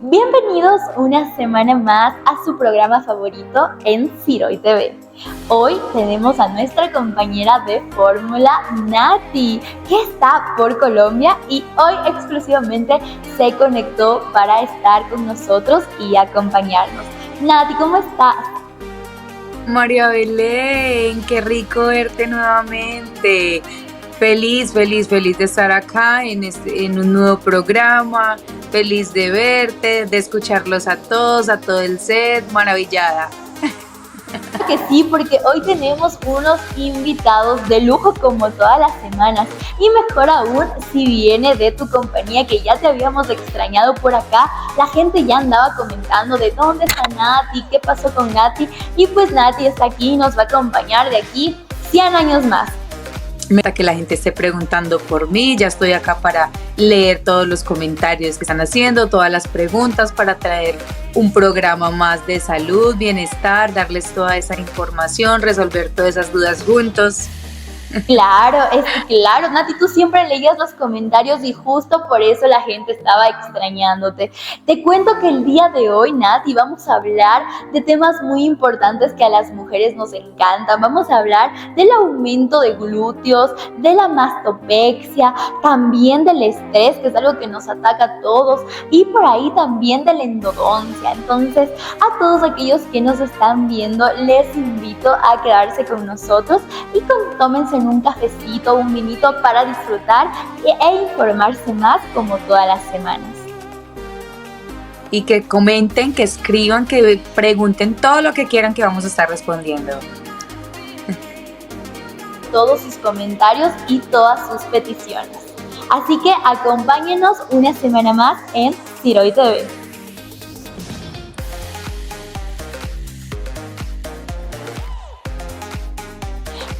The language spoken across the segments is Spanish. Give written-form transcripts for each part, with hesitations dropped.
Bienvenidos una semana más a su programa favorito en Ciroy TV. Hoy tenemos a nuestra compañera de fórmula, Nati, que está por Colombia y hoy exclusivamente se conectó para estar con nosotros y acompañarnos. Nati, ¿cómo estás? María Belén, qué rico verte nuevamente. Feliz de estar acá en un nuevo programa. Feliz de verte, de escucharlos a todos, a todo el set. Maravillada. Que sí, porque hoy tenemos unos invitados de lujo como todas las semanas y mejor aún si viene de tu compañía, que ya te habíamos extrañado por acá. La gente ya andaba comentando de dónde está Nati, qué pasó con Nati, y pues Nati está aquí y nos va a acompañar de aquí 100 años más. Para que la gente esté preguntando por mí, ya estoy acá para leer todos los comentarios que están haciendo, todas las preguntas, para traer un programa más de salud, bienestar, darles toda esa información, resolver todas esas dudas juntos. Claro, claro, Nati, tú siempre leías los comentarios y justo por eso la gente estaba extrañándote. Te cuento que el día de hoy, Nati, vamos a hablar de temas muy importantes que a las mujeres nos encantan. Vamos a hablar del aumento de glúteos, de la mastopexia, también del estrés, que es algo que nos ataca a todos, y por ahí también de la endodoncia. Entonces, a todos aquellos que nos están viendo, les invito a quedarse con nosotros y tómense un cafecito, un vinito para disfrutar e informarse más como todas las semanas. Y que comenten, que escriban, que pregunten todo lo que quieran, que vamos a estar respondiendo. Todos sus comentarios y todas sus peticiones. Así que acompáñenos una semana más en Ciroy TV.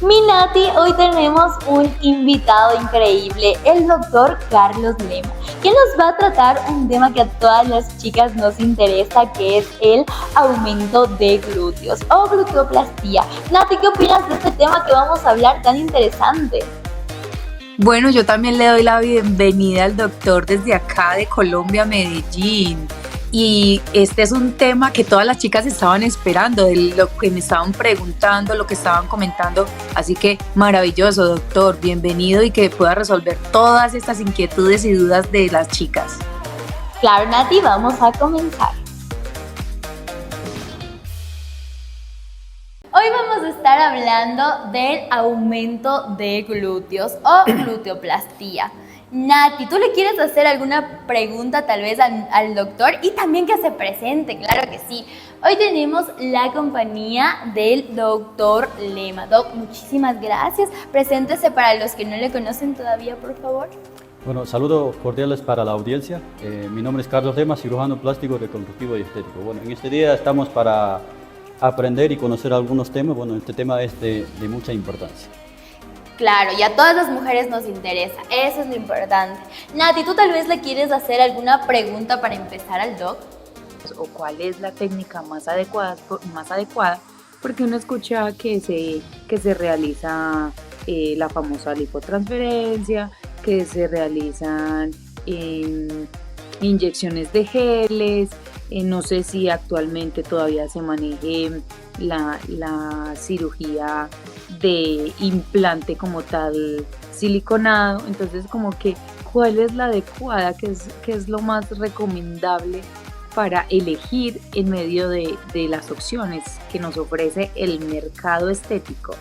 Mi Nati, hoy tenemos un invitado increíble, el doctor Carlos Lema, que nos va a tratar un tema que a todas las chicas nos interesa, que es el aumento de glúteos o gluteoplastía. Nati, ¿qué opinas de este tema que vamos a hablar tan interesante? Bueno, yo también le doy la bienvenida al doctor desde acá de Colombia, Medellín. Y este es un tema que todas las chicas estaban esperando, de lo que me estaban preguntando, lo que estaban comentando. Así que maravilloso, doctor, bienvenido y que pueda resolver todas estas inquietudes y dudas de las chicas. Claro, Nati, vamos a comenzar. Hoy vamos a estar hablando del aumento de glúteos o gluteoplastía. Nati, ¿tú le quieres hacer alguna pregunta tal vez al doctor? Y también que se presente, claro que sí. Hoy tenemos la compañía del doctor Lema. Doc, muchísimas gracias. Preséntese para los que no le conocen todavía, por favor. Bueno, saludos cordiales para la audiencia. Mi nombre es Carlos Lema, cirujano plástico, reconstructivo y estético. Bueno, en este día estamos para aprender y conocer algunos temas. Bueno, este tema es de mucha importancia. Claro, y a todas las mujeres nos interesa, eso es lo importante. Nati, ¿tú tal vez le quieres hacer alguna pregunta para empezar al doc? ¿O cuál es la técnica más adecuada? Porque uno escucha que se realiza la famosa lipotransferencia, que se realizan inyecciones de geles, no sé si actualmente todavía se maneje la cirugía de implante como tal siliconado. Entonces, como que ¿cuál es la adecuada? ¿Qué es lo más recomendable para elegir en medio de las opciones que nos ofrece el mercado estético?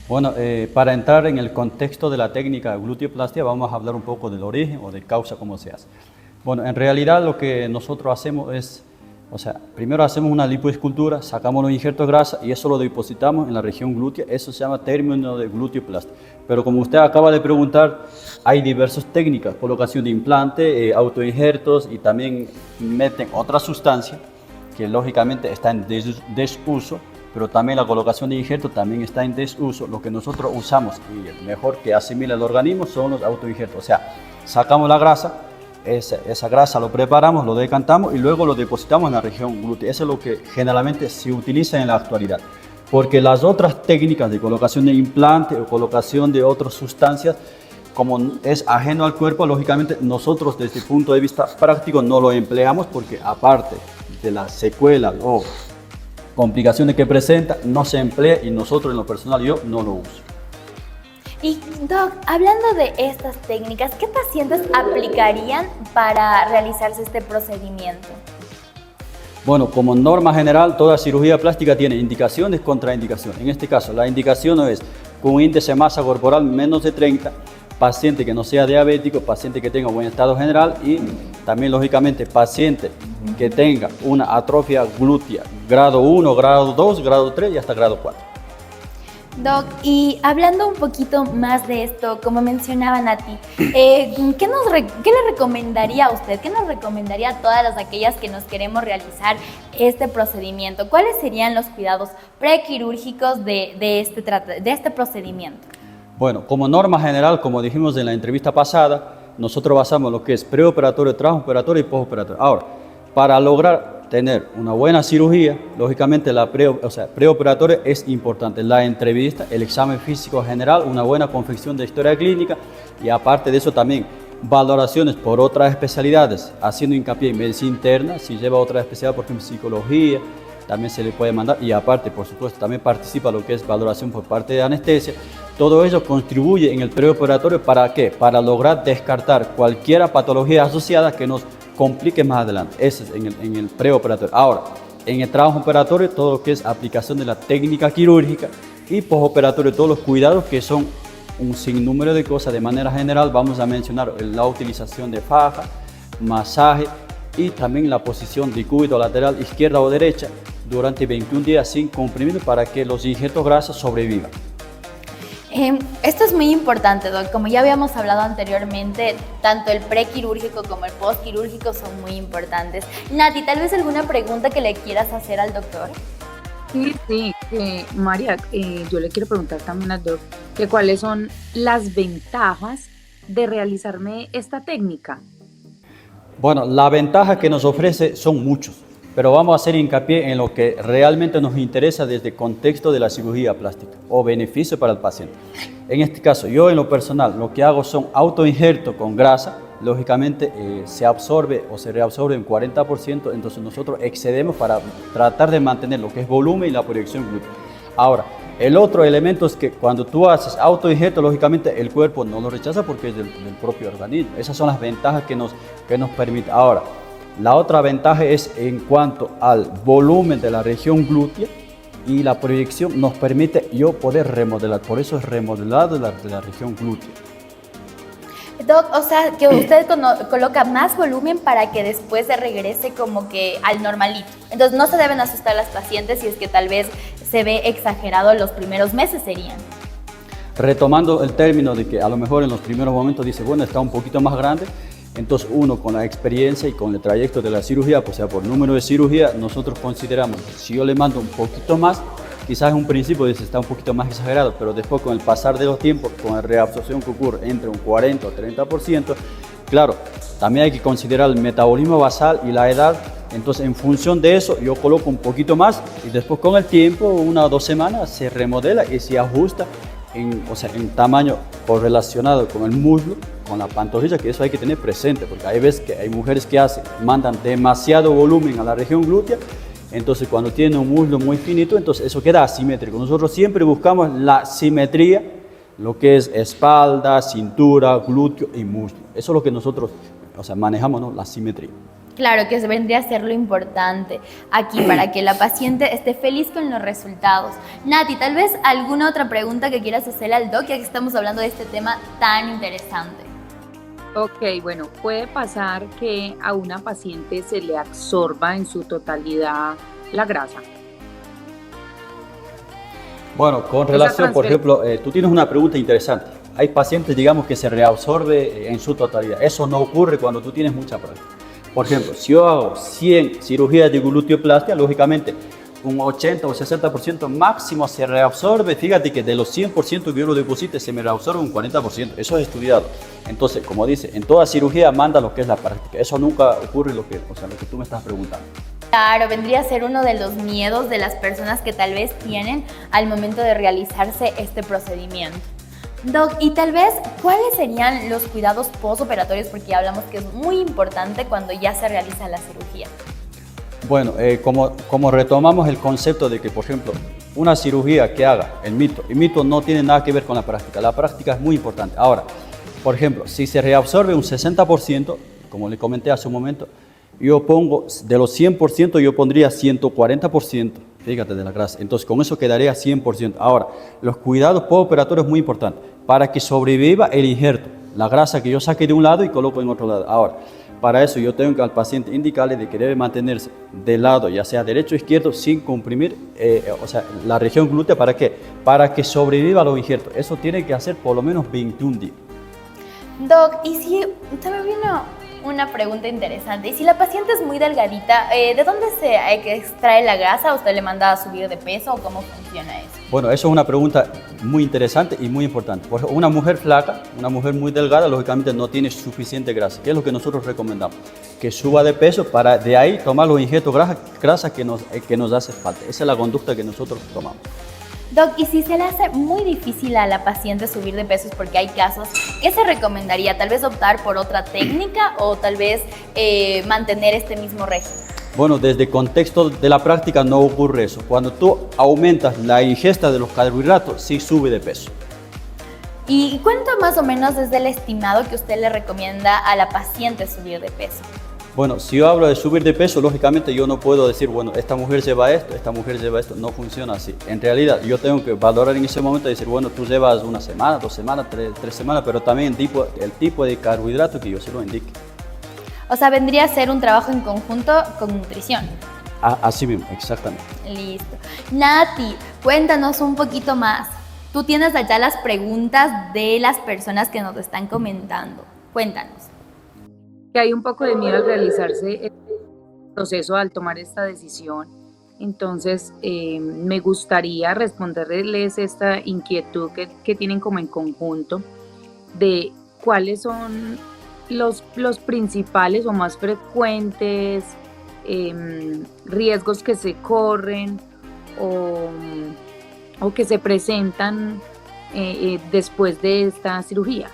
Bueno, para entrar en el contexto de la técnica de gluteoplastia, vamos a hablar un poco del origen o de causa, cómo se hace. Bueno, en realidad lo que nosotros hacemos es, primero hacemos una lipoescultura, sacamos los injertos de grasa y eso lo depositamos en la región glútea. Eso se llama término de gluteoplastia. Pero como usted acaba de preguntar, hay diversas técnicas: colocación de implante, autoinjertos, y también meten otra sustancia que lógicamente está en desuso, pero también la colocación de injertos también está en desuso. Lo que nosotros usamos y el mejor que asimila el organismo son los autoinjertos. O sea, sacamos la grasa, esa grasa lo preparamos, lo decantamos y luego lo depositamos en la región glútea. Eso es lo que generalmente se utiliza en la actualidad, porque las otras técnicas de colocación de implante o colocación de otras sustancias como es ajeno al cuerpo, lógicamente nosotros desde el punto de vista práctico no lo empleamos porque aparte de las secuelas o complicaciones que presenta, no se emplea y nosotros en lo personal yo no lo uso. Y Doc, hablando de estas técnicas, ¿qué pacientes aplicarían para realizarse este procedimiento? Bueno, como norma general, toda cirugía plástica tiene indicaciones y contraindicaciones. En este caso, la indicación es con un índice de masa corporal menos de 30, paciente que no sea diabético, paciente que tenga buen estado general y también, lógicamente, paciente que tenga una atrofia glútea grado 1, grado 2, grado 3 y hasta grado 4. Doc, y hablando un poquito más de esto, como mencionaba Nati, ¿qué le recomendaría a usted? ¿Qué nos recomendaría a todas aquellas que nos queremos realizar este procedimiento? ¿Cuáles serían los cuidados prequirúrgicos de este procedimiento? Bueno, como norma general, como dijimos en la entrevista pasada, nosotros basamos lo que es preoperatorio, transoperatorio y postoperatorio. Ahora, para lograr tener una buena cirugía, lógicamente la preoperatoria es importante. La entrevista, el examen físico general, una buena confección de historia clínica y aparte de eso también valoraciones por otras especialidades, haciendo hincapié en medicina interna, si lleva otra especialidad, por ejemplo, psicología, también se le puede mandar y aparte, por supuesto, también participa lo que es valoración por parte de anestesia. Todo ello contribuye en el preoperatorio, ¿para qué? Para lograr descartar cualquier patología asociada que nos complique más adelante. Ese es en el preoperatorio. Ahora, en el trabajo operatorio, todo lo que es aplicación de la técnica quirúrgica y postoperatorio, todos los cuidados que son un sinnúmero de cosas. De manera general, vamos a mencionar la utilización de faja, masaje y también la posición de cúbito lateral izquierda o derecha durante 21 días sin comprimido para que los injertos grasos sobrevivan. Esto es muy importante, Doc. Como ya habíamos hablado anteriormente, tanto el prequirúrgico como el postquirúrgico son muy importantes. Nati, ¿tal vez alguna pregunta que le quieras hacer al doctor? Sí, María, yo le quiero preguntar también al doctor que cuáles son las ventajas de realizarme esta técnica. Bueno, la ventaja que nos ofrece son muchos, pero vamos a hacer hincapié en lo que realmente nos interesa desde el contexto de la cirugía plástica o beneficio para el paciente. En este caso, yo en lo personal, lo que hago son autoinjertos con grasa, lógicamente se absorbe o se reabsorbe en 40%, entonces nosotros excedemos para tratar de mantener lo que es volumen y la proyección glútea. Ahora, el otro elemento es que cuando tú haces autoinjerto, lógicamente el cuerpo no lo rechaza porque es del propio organismo. Esas son las ventajas que nos permite. Ahora, la otra ventaja es en cuanto al volumen de la región glútea y la proyección nos permite yo poder remodelar, por eso es remodelado de la región glútea. Doc, o sea, que usted coloca más volumen para que después se regrese como que al normalito. Entonces no se deben asustar las pacientes si es que tal vez se ve exagerado los primeros meses serían. Retomando el término de que a lo mejor en los primeros momentos dice, bueno, está un poquito más grande, entonces uno con la experiencia y con el trayecto de la cirugía, pues sea por número de cirugía, nosotros consideramos que si yo le mando un poquito más, quizás en un principio dice está un poquito más exagerado, pero después con el pasar de los tiempos, con la reabsorción que ocurre entre un 40 o 30%, claro, también hay que considerar el metabolismo basal y la edad, entonces en función de eso yo coloco un poquito más y después con el tiempo, 1 o 2 semanas, se remodela y se ajusta en tamaño correlacionado con el muslo, con la pantorrilla, que eso hay que tener presente, porque hay veces que hay mujeres que mandan demasiado volumen a la región glútea, entonces cuando tienen un muslo muy finito, entonces eso queda asimétrico. Nosotros siempre buscamos la simetría, lo que es espalda, cintura, glúteo y muslo. Eso es lo que nosotros manejamos, ¿no? La simetría. Claro, que vendría a ser lo importante aquí para que la paciente esté feliz con los resultados. Nati, tal vez alguna otra pregunta que quieras hacerle al doc, ya que estamos hablando de este tema tan interesante. Ok, bueno, puede pasar que a una paciente se le absorba en su totalidad la grasa. Bueno, con relación, por ejemplo, tú tienes una pregunta interesante. Hay pacientes, digamos, que se reabsorbe en su totalidad. Eso no ocurre cuando tú tienes mucha práctica. Por ejemplo, si yo hago 100 cirugías de gluteoplastia, lógicamente un 80 o 60% máximo se reabsorbe. Fíjate que de los 100% que yo lo deposite se me reabsorbe un 40%. Eso es estudiado. Entonces, como dice, en toda cirugía manda lo que es la práctica. Eso nunca ocurre lo que tú me estás preguntando. Claro, vendría a ser uno de los miedos de las personas que tal vez tienen al momento de realizarse este procedimiento. Doc, y tal vez, ¿cuáles serían los cuidados postoperatorios? Porque ya hablamos que es muy importante cuando ya se realiza la cirugía. Bueno, como retomamos el concepto de que, por ejemplo, una cirugía que haga el mito no tiene nada que ver con la práctica es muy importante. Ahora, por ejemplo, si se reabsorbe un 60%, como le comenté hace un momento, yo pongo, de los 100%, yo pondría 140%, fíjate, de la grasa. Entonces, con eso quedaría 100%. Ahora, los cuidados postoperatorios es muy importante para que sobreviva el injerto, la grasa que yo saque de un lado y coloco en otro lado. Ahora, para eso yo tengo que al paciente indicarle de que debe mantenerse del lado, ya sea derecho o izquierdo, sin comprimir la región glútea. ¿Para qué? Para que sobreviva los injertos. Eso tiene que hacer por lo menos 21 días. Doc, y si también vino una pregunta interesante, y si la paciente es muy delgadita, ¿de dónde se extrae la grasa? ¿Usted le manda a subir de peso o cómo funciona eso? Bueno, eso es una pregunta muy interesante y muy importante. Por ejemplo, una mujer flaca, una mujer muy delgada, lógicamente no tiene suficiente grasa. ¿Qué es lo que nosotros recomendamos? Que suba de peso para de ahí tomar los injertos grasa que nos hace falta. Esa es la conducta que nosotros tomamos. Doc, y si se le hace muy difícil a la paciente subir de pesos, porque hay casos, ¿qué se recomendaría? ¿Tal vez optar por otra técnica o tal vez mantener este mismo régimen? Bueno, desde el contexto de la práctica no ocurre eso. Cuando tú aumentas la ingesta de los carbohidratos, sí sube de peso. ¿Y cuánto más o menos es el estimado que usted le recomienda a la paciente subir de peso? Bueno, si yo hablo de subir de peso, lógicamente yo no puedo decir, bueno, esta mujer lleva esto, esta mujer lleva esto. No funciona así. En realidad, yo tengo que valorar en ese momento y decir, bueno, tú llevas una semana, 2 semanas, 3 semanas, pero también el tipo de carbohidrato que yo se lo indique. O sea, vendría a ser un trabajo en conjunto con nutrición. Así mismo, exactamente. Listo. Nati, cuéntanos un poquito más. Tú tienes allá las preguntas de las personas que nos están comentando. Cuéntanos. Que hay un poco de miedo al realizarse el proceso, al tomar esta decisión. Entonces, me gustaría responderles esta inquietud que tienen como en conjunto de cuáles son los principales o más frecuentes riesgos que se corren o que se presentan después de esta cirugía.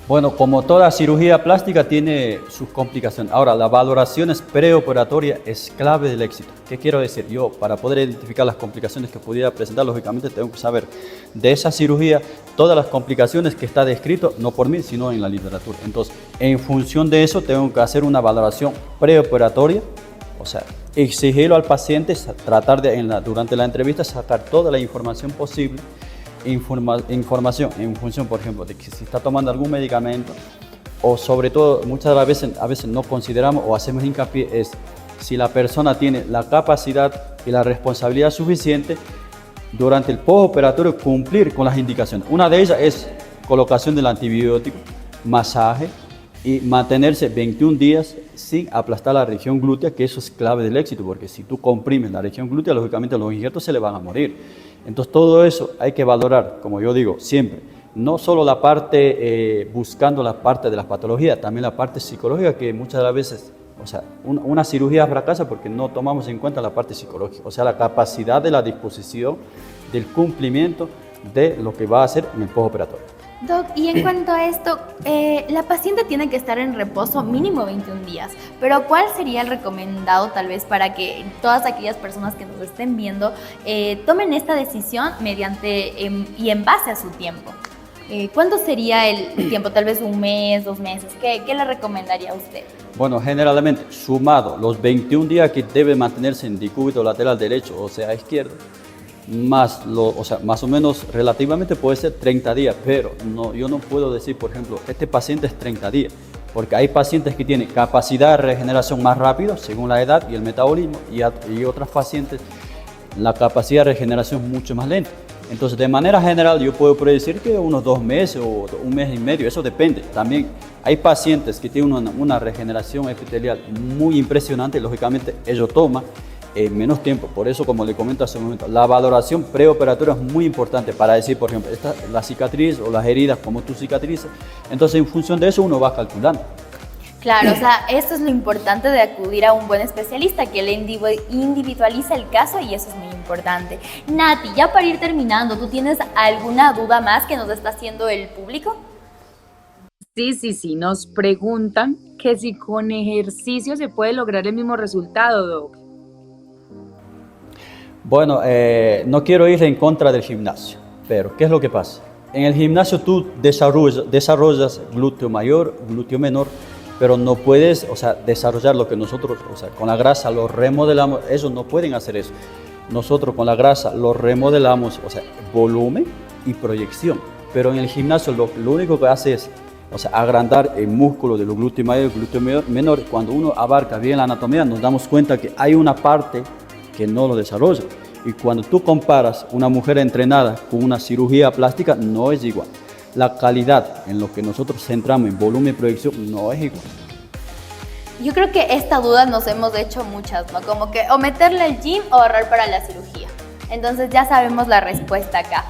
Bueno, como toda cirugía plástica tiene sus complicaciones. Ahora, la valoración preoperatoria es clave del éxito. ¿Qué quiero decir? Yo, para poder identificar las complicaciones que pudiera presentar, lógicamente tengo que saber de esa cirugía todas las complicaciones que está descrito, no por mí, sino en la literatura. Entonces, en función de eso, tengo que hacer una valoración preoperatoria, o sea, exigirlo al paciente, tratar de, durante la entrevista, sacar toda la información posible. Información en función, por ejemplo, de que si está tomando algún medicamento o sobre todo muchas a veces no consideramos o hacemos hincapié es si la persona tiene la capacidad y la responsabilidad suficiente durante el postoperatorio cumplir con las indicaciones. Una de ellas es colocación del antibiótico, masaje y mantenerse 21 días sin aplastar la región glútea, que eso es clave del éxito, porque si tú comprimes la región glútea, lógicamente los injertos se le van a morir. Entonces todo eso hay que valorar, como yo digo siempre, no solo la parte, buscando la parte de las patologías, también la parte psicológica, que muchas de las veces, o sea, una cirugía fracasa porque no tomamos en cuenta la parte psicológica, o sea, la capacidad de la disposición, del cumplimiento de lo que va a hacer en el postoperatorio. Doc, y en cuanto a esto, la paciente tiene que estar en reposo mínimo 21 días, pero ¿cuál sería el recomendado tal vez para que todas aquellas personas que nos estén viendo tomen esta decisión mediante y en base a su tiempo? ¿Cuánto sería el tiempo? Tal vez 1 mes, 2 meses. ¿Qué le recomendaría a usted? Bueno, generalmente sumado los 21 días que debe mantenerse en decúbito lateral derecho, o sea, izquierdo, más o menos relativamente puede ser 30 días, pero yo no puedo decir, por ejemplo, este paciente es 30 días, porque hay pacientes que tienen capacidad de regeneración más rápido según la edad y el metabolismo, y otras pacientes la capacidad de regeneración es mucho más lenta. Entonces, de manera general, yo puedo predecir que unos 2 meses o 1 mes y medio, eso depende. También hay pacientes que tienen una regeneración epitelial muy impresionante, y lógicamente ellos toman menos tiempo. Por eso, como le comento hace un momento, la valoración preoperatoria es muy importante para decir, por ejemplo, la cicatriz o las heridas, como tú cicatrizas. Entonces, en función de eso, uno va calculando. Claro, o sea, esto es lo importante de acudir a un buen especialista, que le individualiza el caso y eso es muy importante. Nati, ya para ir terminando, ¿tú tienes alguna duda más que nos está haciendo el público? Sí, nos preguntan que si con ejercicio se puede lograr el mismo resultado, Doc. Bueno, no quiero ir en contra del gimnasio, pero ¿qué es lo que pasa? En el gimnasio tú desarrollas glúteo mayor, glúteo menor, pero no puedes, o sea, desarrollar lo que nosotros, o sea, con la grasa lo remodelamos. Ellos no pueden hacer eso. Nosotros con la grasa lo remodelamos, o sea, volumen y proyección. Pero en el gimnasio lo único que hace es, o sea, agrandar el músculo de los glúteo mayor y glúteo menor. Cuando uno abarca bien la anatomía, nos damos cuenta que hay una parte que no lo desarrolla. Y cuando tú comparas una mujer entrenada con una cirugía plástica, no es igual. La calidad en lo que nosotros centramos en volumen y proyección no es igual. Yo creo que esta duda nos hemos hecho muchas, ¿no? Como que o meterle al gym o ahorrar para la cirugía. Entonces ya sabemos la respuesta acá.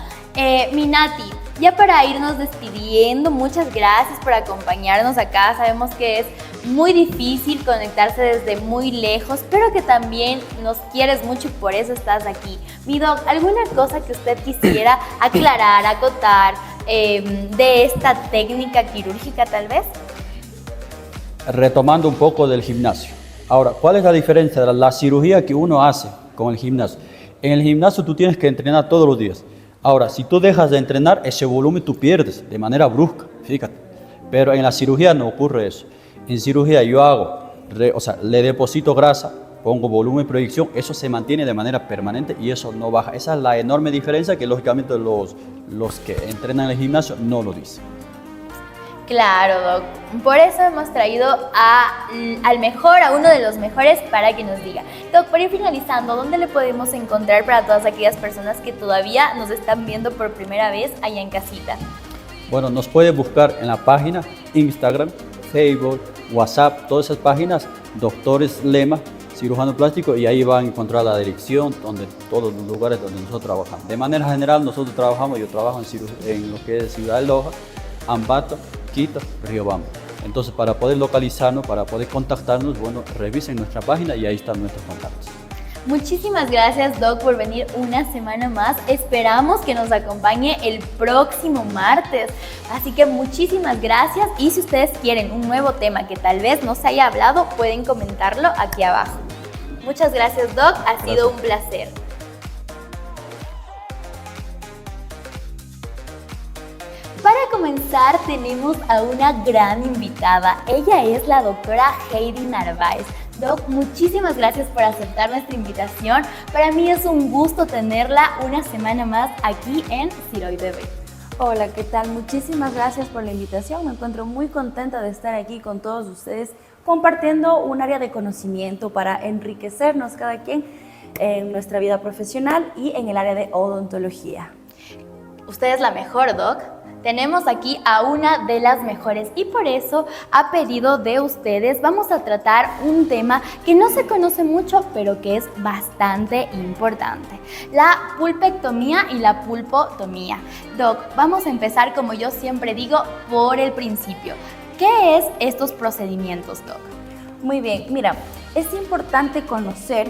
Minati, ya para irnos despidiendo, muchas gracias por acompañarnos acá. Sabemos que es muy difícil conectarse desde muy lejos, pero que también nos quieres mucho y por eso estás aquí. Mi Doc, ¿alguna cosa que usted quisiera aclarar, acotar de esta técnica quirúrgica tal vez? Retomando un poco del gimnasio. Ahora, ¿cuál es la diferencia de la cirugía que uno hace con el gimnasio? En el gimnasio tú tienes que entrenar todos los días. Ahora, si tú dejas de entrenar, ese volumen tú pierdes de manera brusca, fíjate. Pero en la cirugía no ocurre eso. En cirugía yo hago, o sea, le deposito grasa, pongo volumen y proyección, eso se mantiene de manera permanente y eso no baja. Esa es la enorme diferencia que lógicamente los que entrenan en el gimnasio no lo dicen. Claro, Doc. Por eso hemos traído al mejor, a uno de los mejores, para que nos diga. Doc, para ir finalizando, ¿dónde le podemos encontrar para todas aquellas personas que todavía nos están viendo por primera vez allá en casita? Bueno, nos puede buscar en la página, Instagram, Facebook, WhatsApp, todas esas páginas, Doctores Lema, cirujano plástico, y ahí van a encontrar la dirección, donde todos los lugares donde nosotros trabajamos. De manera general, nosotros trabajamos, yo trabajo en lo que es Ciudad de Loja, Ambato, Quito, Riobamba. Entonces, para poder localizarnos, para poder contactarnos, bueno, revisen nuestra página y ahí están nuestros contactos. Muchísimas gracias, Doc, por venir una semana más. Esperamos que nos acompañe el próximo martes. Así que muchísimas gracias y si ustedes quieren un nuevo tema que tal vez no se haya hablado, pueden comentarlo aquí abajo. Muchas gracias, Doc. Ha sido un placer. Para comenzar, tenemos a una gran invitada. Ella es la doctora Heidi Narváez. Doc, muchísimas gracias por aceptar nuestra invitación. Para mí es un gusto tenerla una semana más aquí en Ciroy Bebé. Hola, ¿qué tal? Muchísimas gracias por la invitación. Me encuentro muy contenta de estar aquí con todos ustedes compartiendo un área de conocimiento para enriquecernos cada quien en nuestra vida profesional y en el área de odontología. Usted es la mejor, Doc. Tenemos aquí a una de las mejores y por eso, a pedido de ustedes, vamos a tratar un tema que no se conoce mucho, pero que es bastante importante. La pulpectomía y la pulpotomía. Doc, vamos a empezar, como yo siempre digo, por el principio. ¿Qué es estos procedimientos, Doc? Muy bien, mira, es importante conocer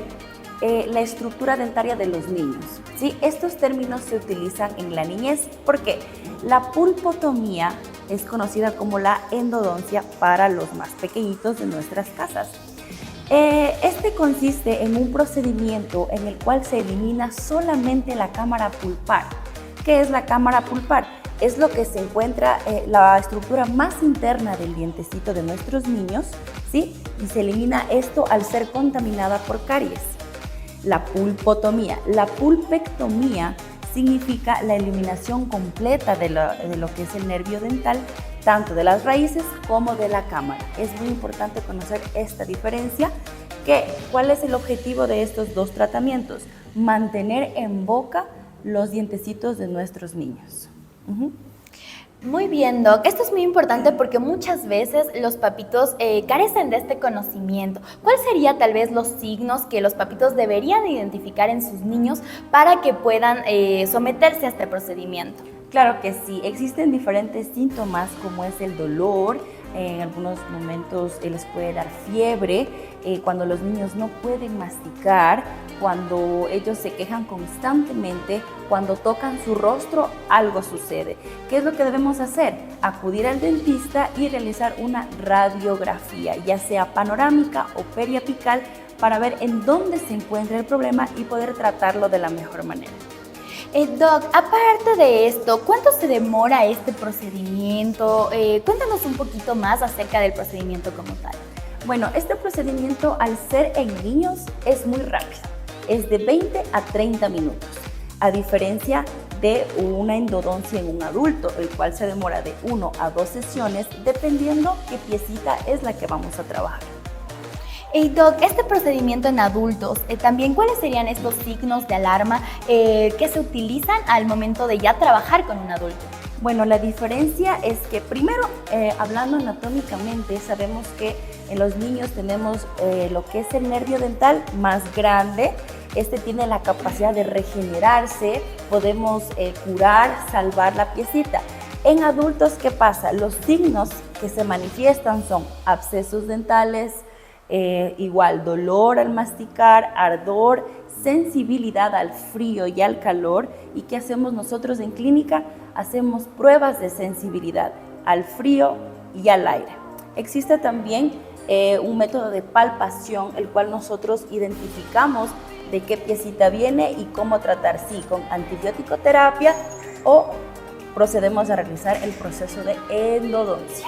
la estructura dentaria de los niños, ¿sí? Estos términos se utilizan en la niñez porque la pulpotomía es conocida como la endodoncia para los más pequeñitos de nuestras casas. Este consiste en un procedimiento en el cual se elimina solamente la cámara pulpar. ¿Qué es la cámara pulpar? Es lo que se encuentra, la estructura más interna del dientecito de nuestros niños, ¿sí? Y se elimina esto al ser contaminada por caries. La pulpotomía. La pulpectomía significa la eliminación completa de lo que es el nervio dental, tanto de las raíces como de la cámara. Es muy importante conocer esta diferencia. ¿Cuál es el objetivo de estos dos tratamientos? Mantener en boca los dientecitos de nuestros niños. Muy bien, Doc. Esto es muy importante porque muchas veces los papitos carecen de este conocimiento. ¿Cuál sería tal vez los signos que los papitos deberían identificar en sus niños para que puedan someterse a este procedimiento? Claro que sí, existen diferentes síntomas como es el dolor, en algunos momentos les puede dar fiebre, cuando los niños no pueden masticar, cuando ellos se quejan constantemente, cuando tocan su rostro, algo sucede. ¿Qué es lo que debemos hacer? Acudir al dentista y realizar una radiografía, ya sea panorámica o periapical, para ver en dónde se encuentra el problema y poder tratarlo de la mejor manera. Doc, aparte de esto, ¿cuánto se demora este procedimiento? Cuéntanos un poquito más acerca del procedimiento como tal. Bueno, este procedimiento, al ser en niños, es muy rápido. Es de 20 a 30 minutos, a diferencia de una endodoncia en un adulto, el cual se demora de 1 a 2 sesiones, dependiendo qué piecita es la que vamos a trabajar. Doc, este procedimiento en adultos, también, ¿cuáles serían estos signos de alarma que se utilizan al momento de ya trabajar con un adulto? Bueno, la diferencia es que primero, hablando anatómicamente, sabemos que en los niños tenemos lo que es el nervio dental más grande. Este tiene la capacidad de regenerarse, podemos curar, salvar la piecita. En adultos, ¿qué pasa? Los signos que se manifiestan son abscesos dentales, igual dolor al masticar, ardor, sensibilidad al frío y al calor. ¿Y qué hacemos nosotros en clínica? Hacemos pruebas de sensibilidad al frío y al aire. Existe también un método de palpación, el cual nosotros identificamos de qué piecita viene y cómo tratar, si con antibiótico terapia o procedemos a realizar el proceso de endodoncia.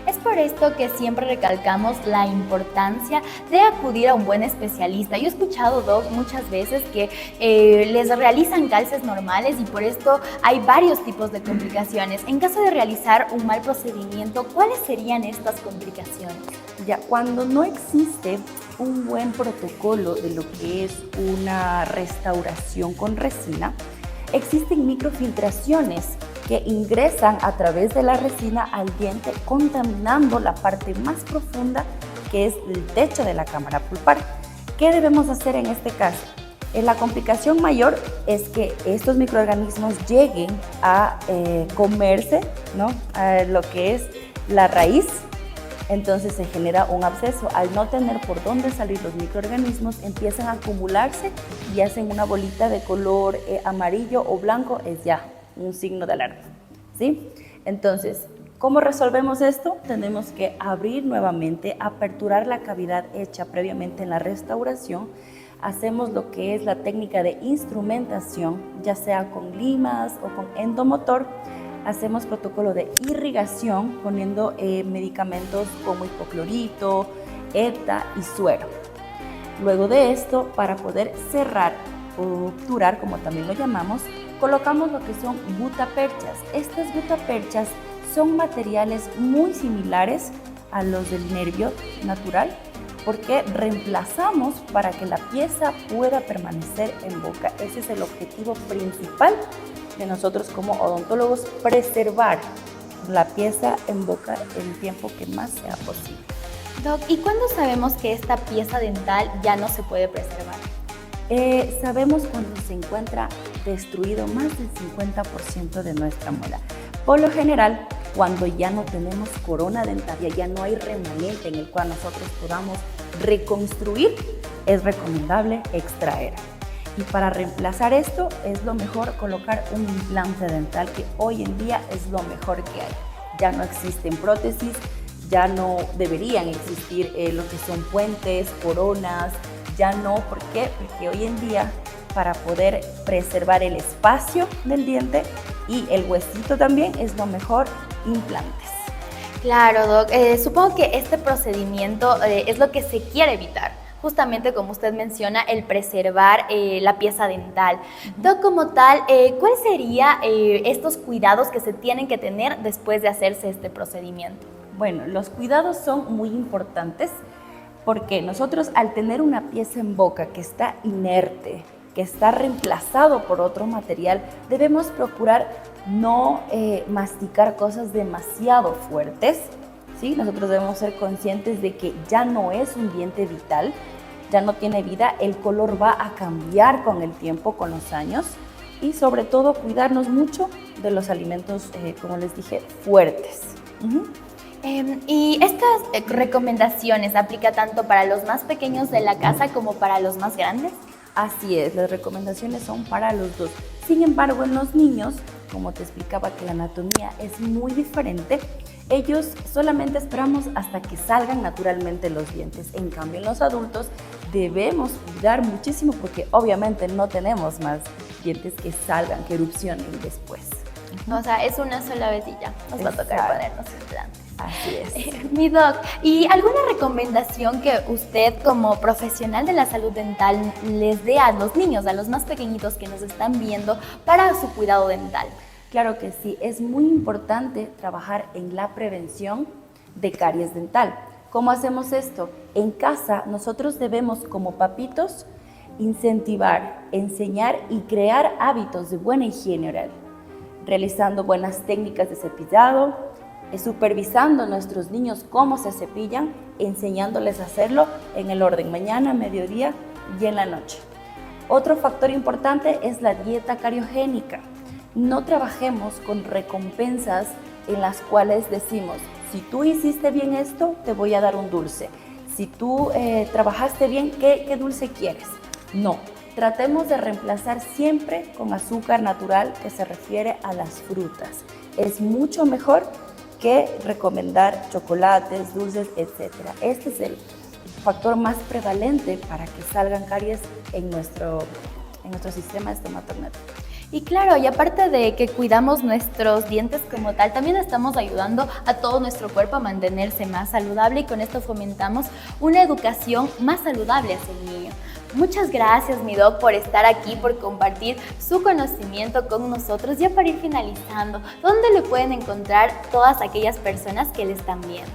Es por esto que siempre recalcamos la importancia de acudir a un buen especialista. Yo he escuchado, Doc, muchas veces que les realizan calces normales y por esto hay varios tipos de complicaciones. En caso de realizar un mal procedimiento, ¿cuáles serían estas complicaciones? Ya, cuando no existe un buen protocolo de lo que es una restauración con resina, existen microfiltraciones que ingresan a través de la resina al diente, contaminando la parte más profunda, que es el techo de la cámara pulpar. ¿Qué debemos hacer en este caso? La complicación mayor es que estos microorganismos lleguen a comerse, ¿no?, a lo que es la raíz. Entonces se genera un absceso. Al no tener por dónde salir los microorganismos, empiezan a acumularse y hacen una bolita de color amarillo o blanco. Es ya un signo de alarma, ¿sí? Entonces, ¿cómo resolvemos esto? Tenemos que abrir nuevamente, aperturar la cavidad hecha previamente en la restauración. Hacemos lo que es la técnica de instrumentación, ya sea con limas o con endomotor. Hacemos protocolo de irrigación poniendo medicamentos como hipoclorito, ETA y suero. Luego de esto, para poder cerrar o obturar, como también lo llamamos, colocamos lo que son gutaperchas. Estas gutaperchas son materiales muy similares a los del nervio natural, porque reemplazamos para que la pieza pueda permanecer en boca. Ese es el objetivo principal de nosotros como odontólogos, preservar la pieza en boca el tiempo que más sea posible. Doc, ¿y cuándo sabemos que esta pieza dental ya no se puede preservar? Sabemos cuando se encuentra destruido más del 50% de nuestra muela. Por lo general, cuando ya no tenemos corona dentaria, ya no hay remanente en el cual nosotros podamos reconstruir, es recomendable extraer. Y para reemplazar esto, es lo mejor colocar un implante dental, que hoy en día es lo mejor que hay. Ya no existen prótesis, ya no deberían existir lo que son puentes, coronas, ya no. ¿Por qué? Porque hoy en día, para poder preservar el espacio del diente y el huesito también, es lo mejor implantes. Claro, Doc. Supongo que este procedimiento es lo que se quiere evitar. Justamente como usted menciona, el preservar la pieza dental. Doc, como tal, ¿cuáles serían estos cuidados que se tienen que tener después de hacerse este procedimiento? Bueno, los cuidados son muy importantes porque nosotros, al tener una pieza en boca que está inerte, que está reemplazado por otro material, debemos procurar no masticar cosas demasiado fuertes, ¿sí? Nosotros debemos ser conscientes de que ya no es un diente vital, ya no tiene vida, el color va a cambiar con el tiempo, con los años, y sobre todo cuidarnos mucho de los alimentos, como les dije, fuertes. Y estas recomendaciones aplica tanto para los más pequeños de la casa como para los más grandes. Así es, las recomendaciones son para los dos. Sin embargo, en los niños, como te explicaba que la anatomía es muy diferente, ellos solamente esperamos hasta que salgan naturalmente los dientes. En cambio, en los adultos debemos cuidar muchísimo porque obviamente no tenemos más dientes que salgan, que erupcionen después. O sea, es una sola vez y ya nos va a tocar ponernos implantes. Así es. Mi doc, ¿y alguna recomendación que usted como profesional de la salud dental les dé a los niños, a los más pequeñitos que nos están viendo para su cuidado dental? Claro que sí, es muy importante trabajar en la prevención de caries dental. ¿Cómo hacemos esto? En casa nosotros debemos como papitos incentivar, enseñar y crear hábitos de buena higiene oral, realizando buenas técnicas de cepillado, supervisando a nuestros niños cómo se cepillan, enseñándoles a hacerlo en el orden mañana, mediodía y en la noche. Otro factor importante es la dieta cariogénica. No trabajemos con recompensas en las cuales decimos, si tú hiciste bien esto, te voy a dar un dulce. Si tú trabajaste bien, ¿qué dulce quieres? No, tratemos de reemplazar siempre con azúcar natural que se refiere a las frutas. Es mucho mejor que recomendar chocolates, dulces, etc. Este es el factor más prevalente para que salgan caries en nuestro sistema estomatognático. Y claro, y aparte de que cuidamos nuestros dientes como tal, también estamos ayudando a todo nuestro cuerpo a mantenerse más saludable y con esto fomentamos una educación más saludable hacia el niño. Muchas gracias, mi doc, por estar aquí, por compartir su conocimiento con nosotros. Ya para ir finalizando, ¿dónde le pueden encontrar todas aquellas personas que le están viendo?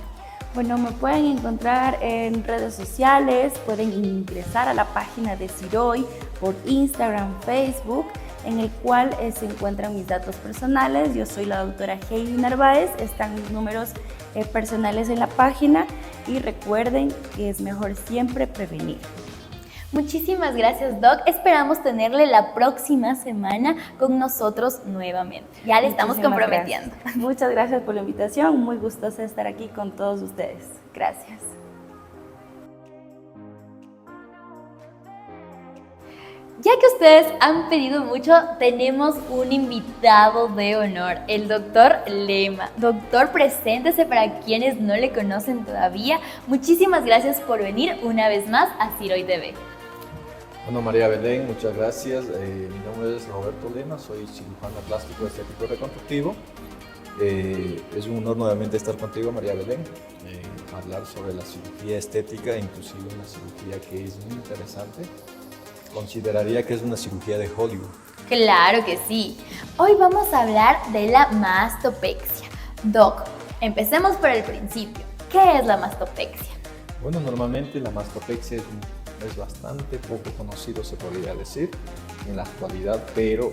Bueno, me pueden encontrar en redes sociales, pueden ingresar a la página de Siroy por Instagram, Facebook, en el cual se encuentran mis datos personales. Yo soy la doctora Heidi Narváez, están mis números personales en la página y recuerden que es mejor siempre prevenir. Muchísimas gracias, Doc. Esperamos tenerle la próxima semana con nosotros nuevamente. Ya le estamos comprometiendo. Gracias. Muchas gracias por la invitación. Muy gustosa estar aquí con todos ustedes. Gracias. Ya que ustedes han pedido mucho, tenemos un invitado de honor, el doctor Lema. Doctor, preséntese para quienes no le conocen todavía. Muchísimas gracias por venir una vez más a Siroy TV. Bueno, María Belén, muchas gracias. Mi nombre es Roberto Lema, soy cirujano plástico estético reconstructivo. Es un honor nuevamente estar contigo, María Belén, hablar sobre la cirugía estética, inclusive una cirugía que es muy interesante. Consideraría que es una cirugía de Hollywood. Claro que sí. Hoy vamos a hablar de la mastopexia. Doc, empecemos por el principio. ¿Qué es la mastopexia? Bueno, normalmente la mastopexia es bastante poco conocido, se podría decir, en la actualidad, pero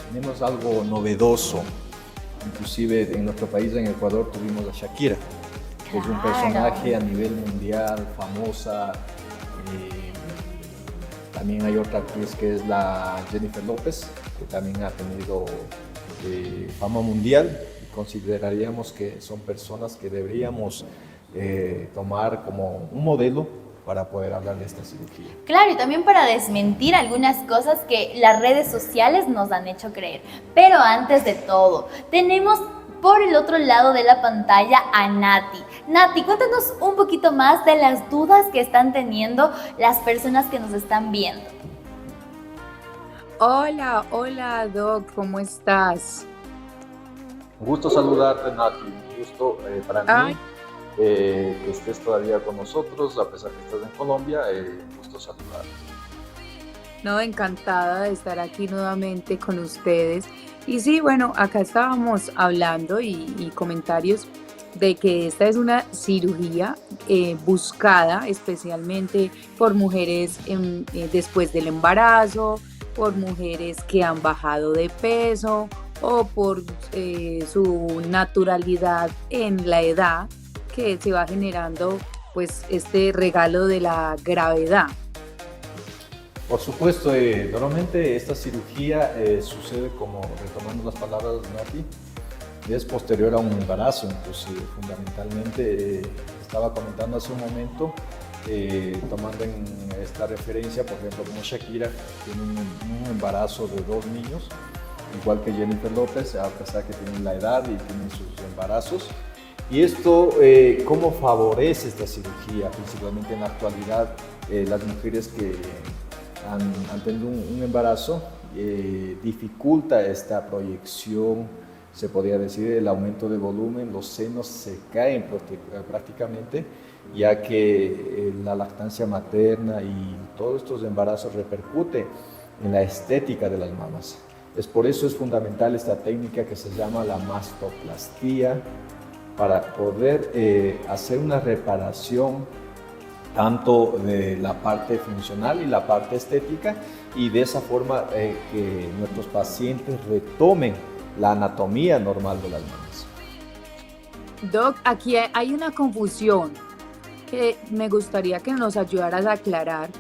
tenemos algo novedoso. Inclusive en nuestro país, en Ecuador, tuvimos a Shakira, que es un personaje a nivel mundial, famosa. También hay otra actriz que es la Jennifer López, que también ha tenido fama mundial. Consideraríamos que son personas que deberíamos tomar como un modelo para poder hablar de esta cirugía. Claro, y también para desmentir algunas cosas que las redes sociales nos han hecho creer. Pero antes de todo, tenemos por el otro lado de la pantalla a Nati. Nati, cuéntanos un poquito más de las dudas que están teniendo las personas que nos están viendo. Hola, Doc, ¿cómo estás? Un gusto saludarte, Nati. Un gusto para mí que estés todavía con nosotros, a pesar que estás en Colombia. Un gusto saludarte. No, encantada de estar aquí nuevamente con ustedes. Y sí, bueno, acá estábamos hablando y comentarios de que esta es una cirugía buscada especialmente por mujeres después del embarazo, por mujeres que han bajado de peso o por su naturalidad en la edad que se va generando pues este regalo de la gravedad. Por supuesto, normalmente esta cirugía sucede, como retomando las palabras de Nati, es posterior a un embarazo, inclusive, fundamentalmente. Estaba comentando hace un momento, tomando en esta referencia, por ejemplo, como Shakira tiene un embarazo de 2 niños, igual que Jennifer López, a pesar que tienen la edad y tienen sus embarazos. Y esto, ¿cómo favorece esta cirugía? Principalmente en la actualidad, las mujeres que han tenido un embarazo, dificulta esta proyección, se podría decir, el aumento de volumen, los senos se caen prácticamente, ya que la lactancia materna y todos estos embarazos repercuten en la estética de las mamas. Por eso es fundamental esta técnica que se llama la mastoplastia, para poder hacer una reparación tanto de la parte funcional y la parte estética, y de esa forma que nuestros pacientes retomen la anatomía normal de las mamas. Doc, aquí hay una confusión que me gustaría que nos ayudaras a aclarar,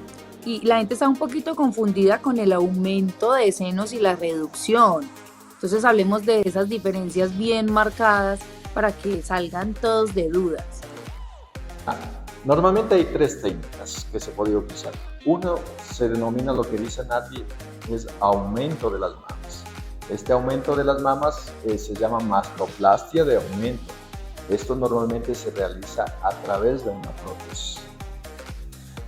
y la gente está un poquito confundida con el aumento de senos y la reducción. Entonces hablemos de esas diferencias bien marcadas para que salgan todos de dudas. Normalmente hay 3 técnicas que se pueden utilizar. Uno se denomina, lo que dice Nati, es aumento de las mamas. Este aumento de las mamas se llama mastoplastia de aumento. Esto normalmente se realiza a través de una prótesis.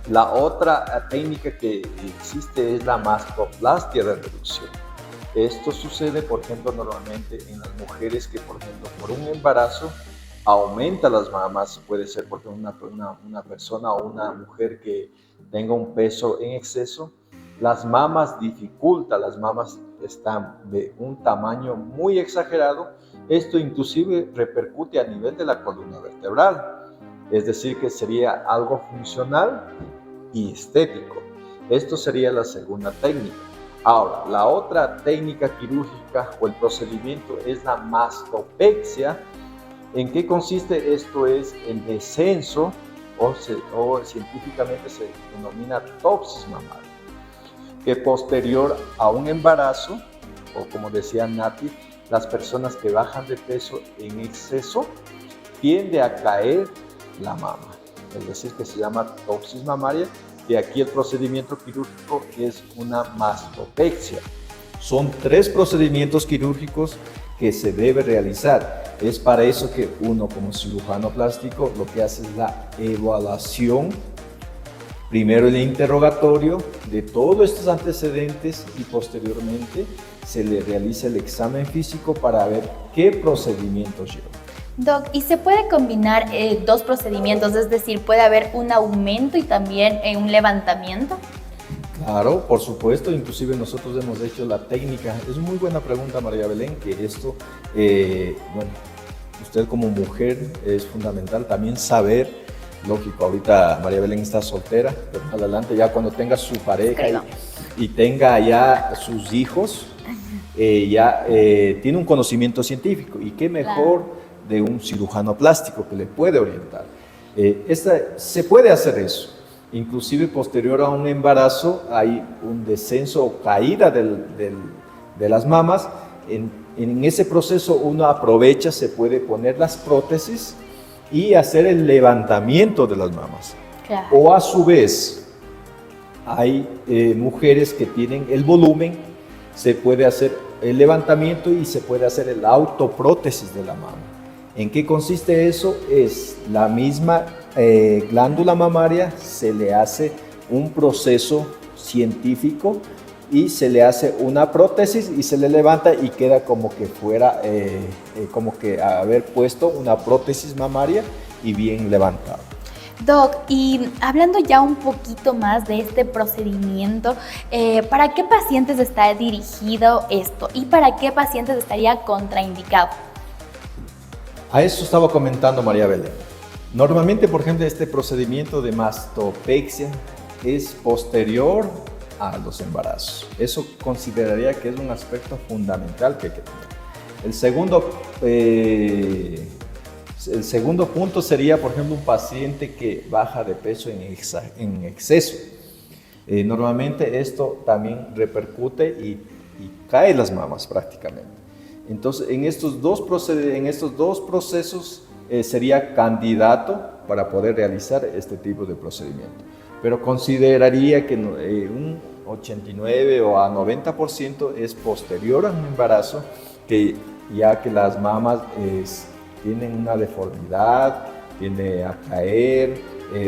La otra técnica que existe es la mastoplastia de reducción. Esto sucede, por ejemplo, normalmente en las mujeres que, por ejemplo, por un embarazo aumenta las mamas. Puede ser porque una persona o una mujer que tenga un peso en exceso, las mamas dificulta, las mamas están de un tamaño muy exagerado. Esto inclusive repercute a nivel de la columna vertebral, es decir, que sería algo funcional y estético. Esto sería la segunda técnica. Ahora, la otra técnica quirúrgica o el procedimiento es la mastopexia. ¿En qué consiste? Esto es el descenso, o científicamente se denomina topsis mamaria, que posterior a un embarazo, o como decía Nati, las personas que bajan de peso en exceso, tiende a caer la mama, es decir, que se llama topsis mamaria. De aquí el procedimiento quirúrgico es una mastopexia. Son 3 procedimientos quirúrgicos que se debe realizar. Es para eso que uno, como cirujano plástico, lo que hace es la evaluación, primero el interrogatorio de todos estos antecedentes, y posteriormente se le realiza el examen físico para ver qué procedimientos lleva. Doc, ¿y se puede combinar 2 procedimientos? Es decir, ¿puede haber un aumento y también un levantamiento? Claro, por supuesto, inclusive nosotros hemos hecho la técnica. Es muy buena pregunta, María Belén, que esto, bueno, usted como mujer es fundamental también saber, lógico, ahorita María Belén está soltera, pero más adelante ya cuando tenga su pareja y tenga ya sus hijos, ya tiene un conocimiento científico, y qué mejor de un cirujano plástico que le puede orientar. Se puede hacer eso. Inclusive posterior a un embarazo hay un descenso o caída de las mamas. En ese proceso uno aprovecha, se puede poner las prótesis y hacer el levantamiento de las mamas. Claro. O a su vez, hay mujeres que tienen el volumen, se puede hacer el levantamiento y se puede hacer el autoprótesis de la mama. ¿En qué consiste eso? Es la misma glándula mamaria, se le hace un proceso científico y se le hace una prótesis y se le levanta y queda como que fuera, como que haber puesto una prótesis mamaria y bien levantado. Doc, y hablando ya un poquito más de este procedimiento, ¿para qué pacientes está dirigido esto y para qué pacientes estaría contraindicado? A eso estaba comentando María Belén. Normalmente, por ejemplo, este procedimiento de mastopexia es posterior a los embarazos. Eso consideraría que es un aspecto fundamental que hay que tener. El segundo punto sería, por ejemplo, un paciente que baja de peso en exceso. Normalmente esto también repercute y cae las mamas prácticamente. Entonces, en estos dos procesos sería candidato para poder realizar este tipo de procedimiento. Pero consideraría que un 89 o a 90% es posterior a un embarazo, ya que las mamas tienen una deformidad, tiende a caer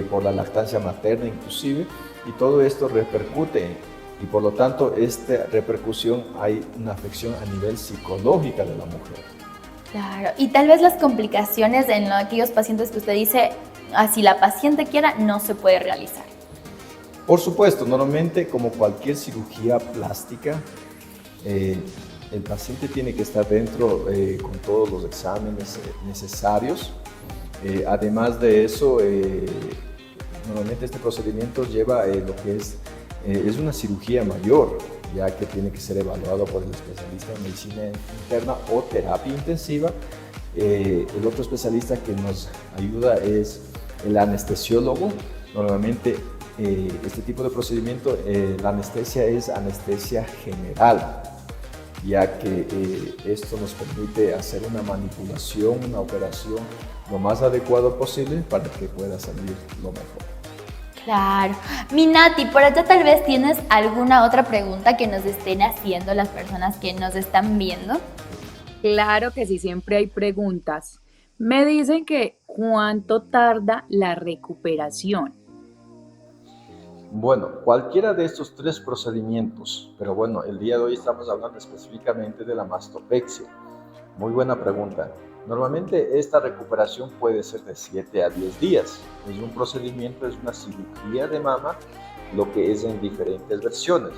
por la lactancia materna inclusive, y todo esto repercute, y por lo tanto esta repercusión hay una afección a nivel psicológica de la mujer. Claro, y tal vez las complicaciones en aquellos pacientes que usted dice, si la paciente quiera, no se puede realizar. Por supuesto, normalmente como cualquier cirugía plástica, el paciente tiene que estar dentro con todos los exámenes necesarios. Además de eso, normalmente este procedimiento lleva lo que es una cirugía mayor, ya que tiene que ser evaluado por el especialista en medicina interna o terapia intensiva. El otro especialista que nos ayuda es el anestesiólogo. Normalmente este tipo de procedimiento, la anestesia es anestesia general, ya que esto nos permite hacer una manipulación, una operación lo más adecuado posible para que pueda salir lo mejor. Claro. Mi Nati, por allá tal vez tienes alguna otra pregunta que nos estén haciendo las personas que nos están viendo. Claro que sí, siempre hay preguntas. Me dicen que ¿cuánto tarda la recuperación? Bueno, cualquiera de estos tres procedimientos, pero bueno, el día de hoy estamos hablando específicamente de la mastopexia. Muy buena pregunta. Normalmente esta recuperación puede ser de 7 a 10 días. Es un procedimiento, es una cirugía de mama, lo que es en diferentes versiones.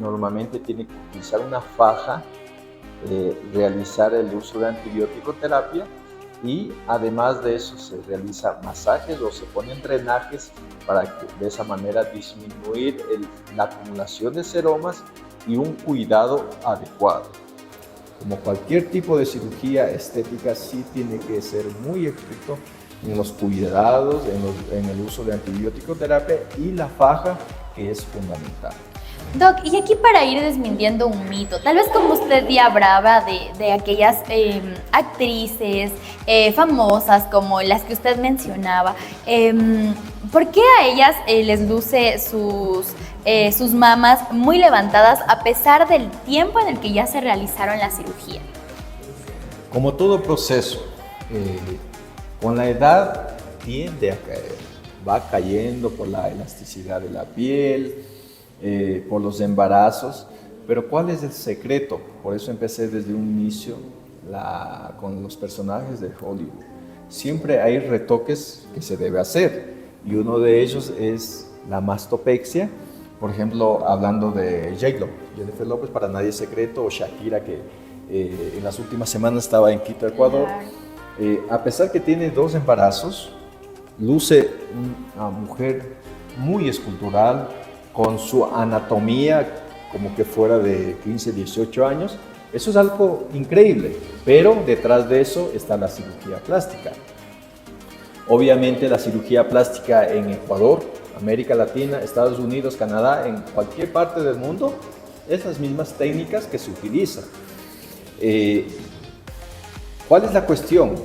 Normalmente tiene que utilizar una faja, realizar el uso de antibiótico terapia, y además de eso se realiza masajes o se ponen drenajes para que de esa manera disminuir la acumulación de seromas y un cuidado adecuado. Como cualquier tipo de cirugía estética, sí tiene que ser muy estricto en los cuidados, en el uso de antibiótico terapia y la faja, que es fundamental. Doc, y aquí para ir desmintiendo un mito, tal vez como usted ya hablaba de aquellas actrices famosas como las que usted mencionaba, ¿por qué a ellas les luce sus mamas muy levantadas a pesar del tiempo en el que ya se realizaron la cirugía? Como todo proceso, con la edad tiende a caer, va cayendo por la elasticidad de la piel, por los embarazos, pero ¿cuál es el secreto? Por eso empecé desde un inicio con los personajes de Hollywood. Siempre hay retoques que se debe hacer, y uno de ellos es la mastopexia. Por ejemplo, hablando de J-Lo, Jennifer López, para nadie es secreto, o Shakira, que en las últimas semanas estaba en Quito, Ecuador. A pesar que tiene 2 embarazos, luce una mujer muy escultural, con su anatomía como que fuera de 15, 18 años. Eso es algo increíble, pero detrás de eso está la cirugía plástica. Obviamente la cirugía plástica en Ecuador, América Latina, Estados Unidos, Canadá, en cualquier parte del mundo, es las mismas técnicas que se utilizan. ¿Cuál es la cuestión?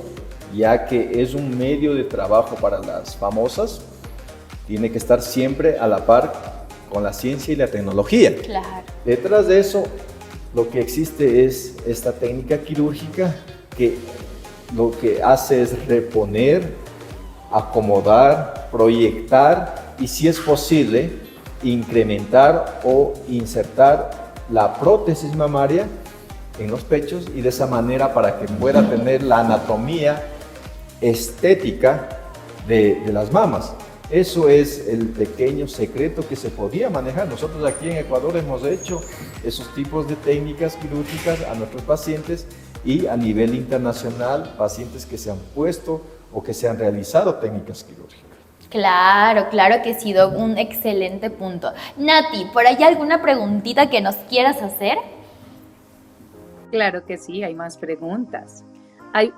Ya que es un medio de trabajo para las famosas, tiene que estar siempre a la par con la ciencia y la tecnología. Claro. Detrás de eso, lo que existe es esta técnica quirúrgica que lo que hace es reponer, acomodar, proyectar y, si es posible, incrementar o insertar la prótesis mamaria en los pechos, y de esa manera para que pueda tener la anatomía estética de las mamas. Eso es el pequeño secreto que se podía manejar. Nosotros aquí en Ecuador hemos hecho esos tipos de técnicas quirúrgicas a nuestros pacientes, y a nivel internacional, pacientes que se han puesto o que se han realizado técnicas quirúrgicas. Claro, claro que sí, Doc, un excelente punto. Nati, ¿por ahí alguna preguntita que nos quieras hacer? Claro que sí, hay más preguntas.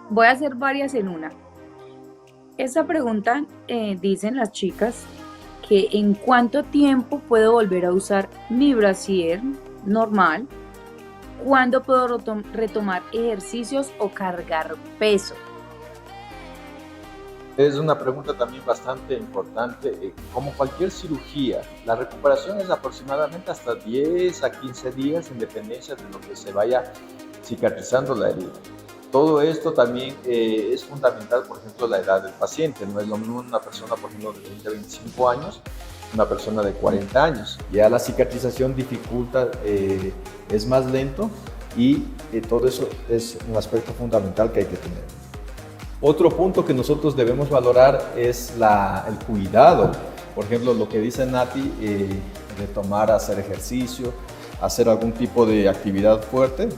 Voy a hacer varias en una. Esa pregunta dicen las chicas que en cuánto tiempo puedo volver a usar mi brasier normal ¿Cuándo puedo retomar ejercicios o cargar peso? Es una pregunta también bastante importante. Como cualquier cirugía, la recuperación es aproximadamente hasta 10 a 15 días en dependencia de lo que se vaya cicatrizando la herida. Todo esto también es fundamental, por ejemplo, la edad del paciente. No es lo mismo una persona, por ejemplo, de 20 a 25 años, una persona de 40 años. Ya la cicatrización dificulta, es más lento y todo eso es un aspecto fundamental que hay que tener. Otro punto que nosotros debemos valorar es el cuidado. Por ejemplo, lo que dice Nati, de hacer ejercicio, hacer algún tipo de actividad fuerte.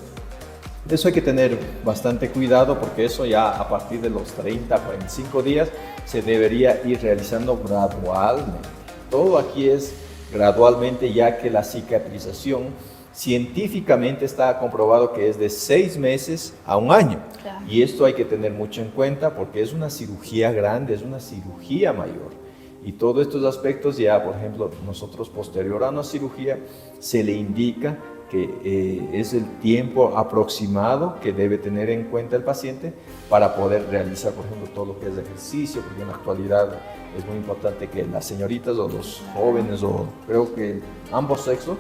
Eso hay que tener bastante cuidado porque eso ya a partir de los 30 a 45 días se debería ir realizando gradualmente. Todo aquí es gradualmente, ya que la cicatrización científicamente está comprobado que es de 6 meses a 1 año. Claro. Y esto hay que tener mucho en cuenta porque es una cirugía grande, es una cirugía mayor. Y todos estos aspectos ya, por ejemplo, nosotros posterior a una cirugía se le indica que es el tiempo aproximado que debe tener en cuenta el paciente para poder realizar, por ejemplo, todo lo que es ejercicio, porque en la actualidad es muy importante que las señoritas o los jóvenes, o creo que ambos sexos,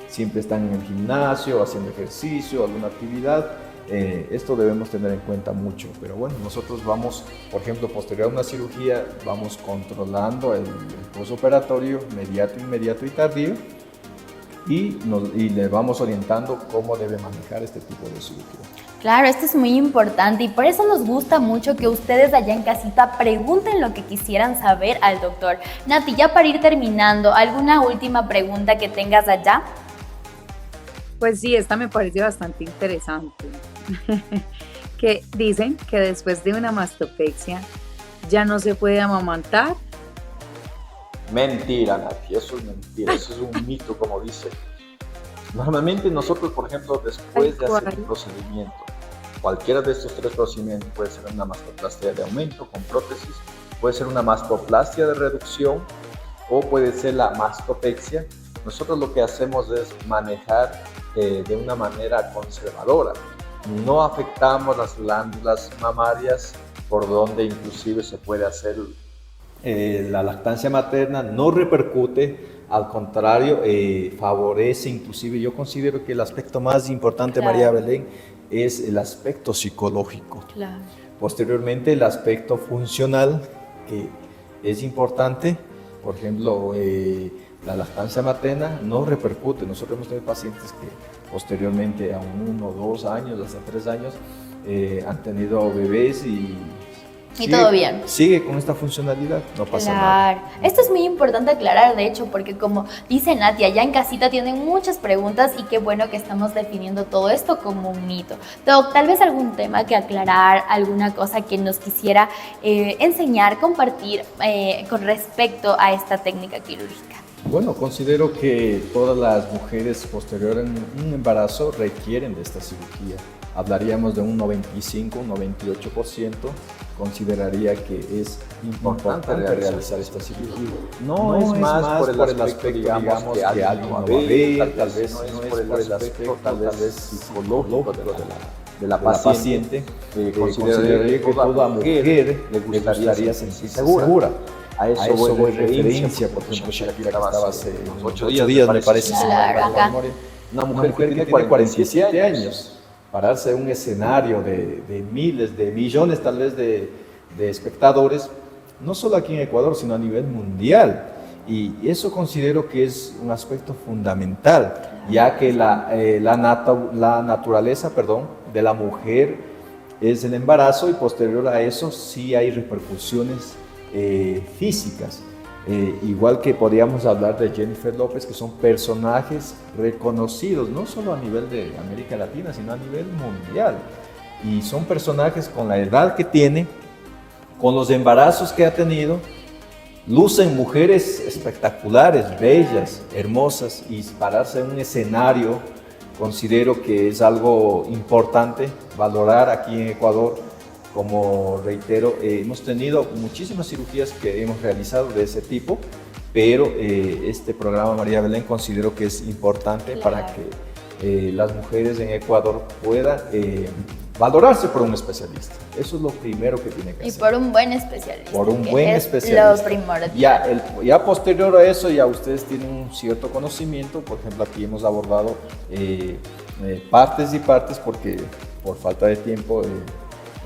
siempre están en el gimnasio, haciendo ejercicio, alguna actividad. Esto debemos tener en cuenta mucho, pero bueno, nosotros vamos, por ejemplo, posterior a una cirugía, vamos controlando el postoperatorio inmediato y tardío, y le vamos orientando cómo debe manejar este tipo de cirugía. Claro, esto es muy importante y por eso nos gusta mucho que ustedes allá en casita pregunten lo que quisieran saber al doctor. Nati, ya para ir terminando, ¿alguna última pregunta que tengas allá? Pues sí, esta me parece bastante interesante. Que dicen que después de una mastopexia ya no se puede amamantar. Mentira, Nati, eso es mentira, eso es un mito, como dice. Normalmente nosotros, por ejemplo, después de hacer un procedimiento, cualquiera de estos 3 procedimientos, puede ser una mastoplastia de aumento con prótesis, puede ser una mastoplastia de reducción o puede ser la mastopexia. Nosotros lo que hacemos es manejar de una manera conservadora. No afectamos las glándulas mamarias, por donde inclusive se puede hacer la lactancia materna, no repercute, al contrario, favorece. Inclusive yo considero que el aspecto más importante, claro, María Belén, es el aspecto psicológico. Claro. Posteriormente, el aspecto funcional, que es importante. Por ejemplo, la lactancia materna no repercute. Nosotros hemos tenido pacientes que posteriormente a 1, 2 años, hasta 3 años, han tenido bebés y todo bien. Sigue con esta funcionalidad, no pasa nada. Esto es muy importante aclarar, de hecho, porque como dice Nati, allá en casita tienen muchas preguntas y qué bueno que estamos definiendo todo esto como un mito. Doc, tal vez algún tema que aclarar, alguna cosa que nos quisiera enseñar, compartir con respecto a esta técnica quirúrgica. Bueno, considero que todas las mujeres posterior a un embarazo requieren de esta cirugía. Hablaríamos de un 95, un 98%. Consideraría que es importante realizar esta cirugía. No es más por el aspecto, digamos, que alguien no va a ver, tal vez no es por el aspecto, tal vez psicológico de la paciente. Consideraría que toda mujer le gustaría sentirse segura. A eso voy referencia, por ejemplo, Shakira, que estaba hace 8 días, me parece. Una mujer que tiene 47 años. Pararse en un escenario de miles, de millones tal vez de espectadores, no solo aquí en Ecuador, sino a nivel mundial. Y eso considero que es un aspecto fundamental, ya que la naturaleza, de la mujer es el embarazo, y posterior a eso sí hay repercusiones físicas. Igual que podríamos hablar de Jennifer López, que son personajes reconocidos, no solo a nivel de América Latina, sino a nivel mundial. Y son personajes con la edad que tiene, con los embarazos que ha tenido, lucen mujeres espectaculares, bellas, hermosas, y pararse en un escenario, considero que es algo importante valorar aquí en Ecuador. Como reitero, hemos tenido muchísimas cirugías que hemos realizado de ese tipo, pero este programa, María Belén, considero que es importante, claro, para que las mujeres en Ecuador puedan valorarse por un especialista. Eso es lo primero que tiene que hacer. Y por un buen especialista. Por un que buen es especialista. Lo primordial. Ya posterior a eso, ya ustedes tienen un cierto conocimiento. Por ejemplo, aquí hemos abordado partes y partes porque por falta de tiempo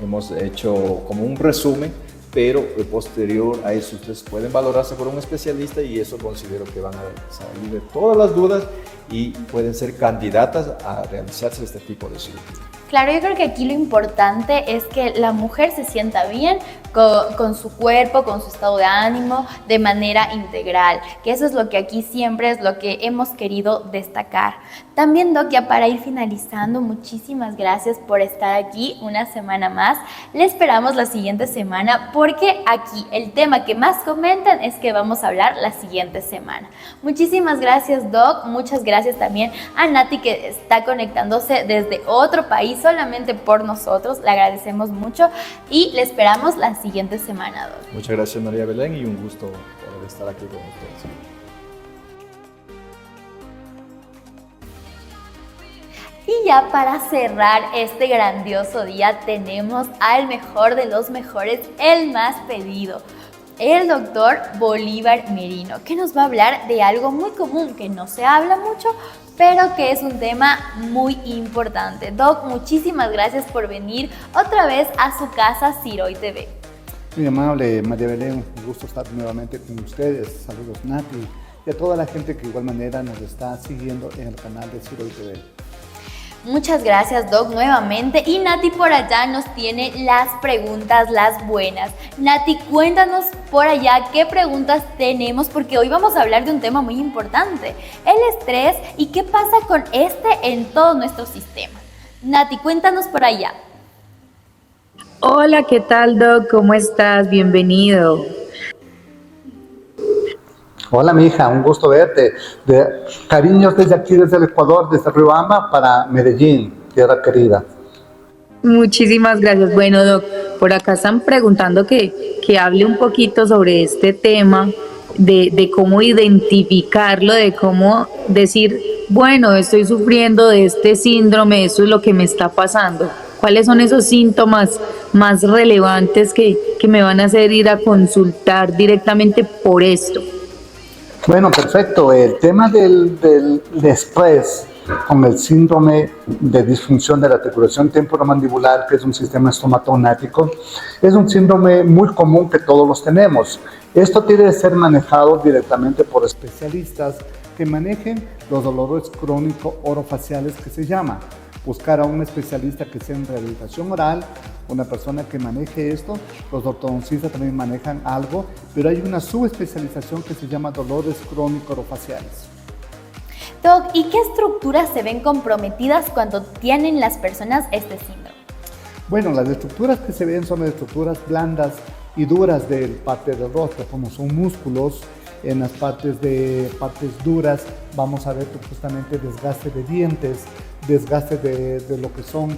hemos hecho como un resumen, pero posterior a eso ustedes pueden valorarse por un especialista y eso considero que van a salir de todas las dudas y pueden ser candidatas a realizarse este tipo de cirugía. Claro, yo creo que aquí lo importante es que la mujer se sienta bien con su cuerpo, con su estado de ánimo, de manera integral, que eso es lo que aquí siempre es lo que hemos querido destacar. También, Doc, ya para ir finalizando, muchísimas gracias por estar aquí una semana más. Le esperamos la siguiente semana porque aquí el tema que más comentan es que vamos a hablar la siguiente semana. Muchísimas gracias, Doc. Muchas gracias también a Nati, que está conectándose desde otro país solamente por nosotros. Le agradecemos mucho y le esperamos la siguiente semana, Doc. Muchas gracias, María Belén, y un gusto poder estar aquí con ustedes. Y ya para cerrar este grandioso día tenemos al mejor de los mejores, el más pedido, el doctor Bolívar Merino, que nos va a hablar de algo muy común que no se habla mucho, pero que es un tema muy importante. Doc, muchísimas gracias por venir otra vez a su casa Ciroy TV. Muy amable, María Belén, un gusto estar nuevamente con ustedes. Saludos, Nati, y a toda la gente que de igual manera nos está siguiendo en el canal de Ciroy TV. Muchas gracias, Doc, nuevamente. Y Nati por allá nos tiene las preguntas, las buenas. Nati, cuéntanos por allá qué preguntas tenemos, porque hoy vamos a hablar de un tema muy importante, el estrés y qué pasa con este en todo nuestro sistema. Nati, cuéntanos por allá. Hola, ¿qué tal, Doc? ¿Cómo estás? Bienvenido. Hola, mi hija, un gusto verte. Cariños desde aquí, desde el Ecuador, desde Riobamba para Medellín, tierra querida. Muchísimas gracias. Bueno, Doc, por acá están preguntando que hable un poquito sobre este tema de cómo identificarlo, de cómo decir, bueno, estoy sufriendo de este síndrome, esto es lo que me está pasando. ¿Cuáles son esos síntomas más relevantes que me van a hacer ir a consultar directamente por esto? Bueno, perfecto. El tema del estrés con el síndrome de disfunción de la articulación temporomandibular, que es un sistema estomatognático, es un síndrome muy común que todos los tenemos. Esto tiene que ser manejado directamente por especialistas que manejen los dolores crónicos orofaciales, que se llama. Buscar a un especialista que sea en rehabilitación oral, una persona que maneje esto. Los ortodoncistas también manejan algo, pero hay una subespecialización que se llama dolores crónicos orofaciales. Doc, ¿y qué estructuras se ven comprometidas cuando tienen las personas este síndrome? Bueno, las estructuras que se ven son estructuras blandas y duras de parte del rostro, como son músculos. En las partes duras vamos a ver justamente desgaste de dientes, desgaste de lo que son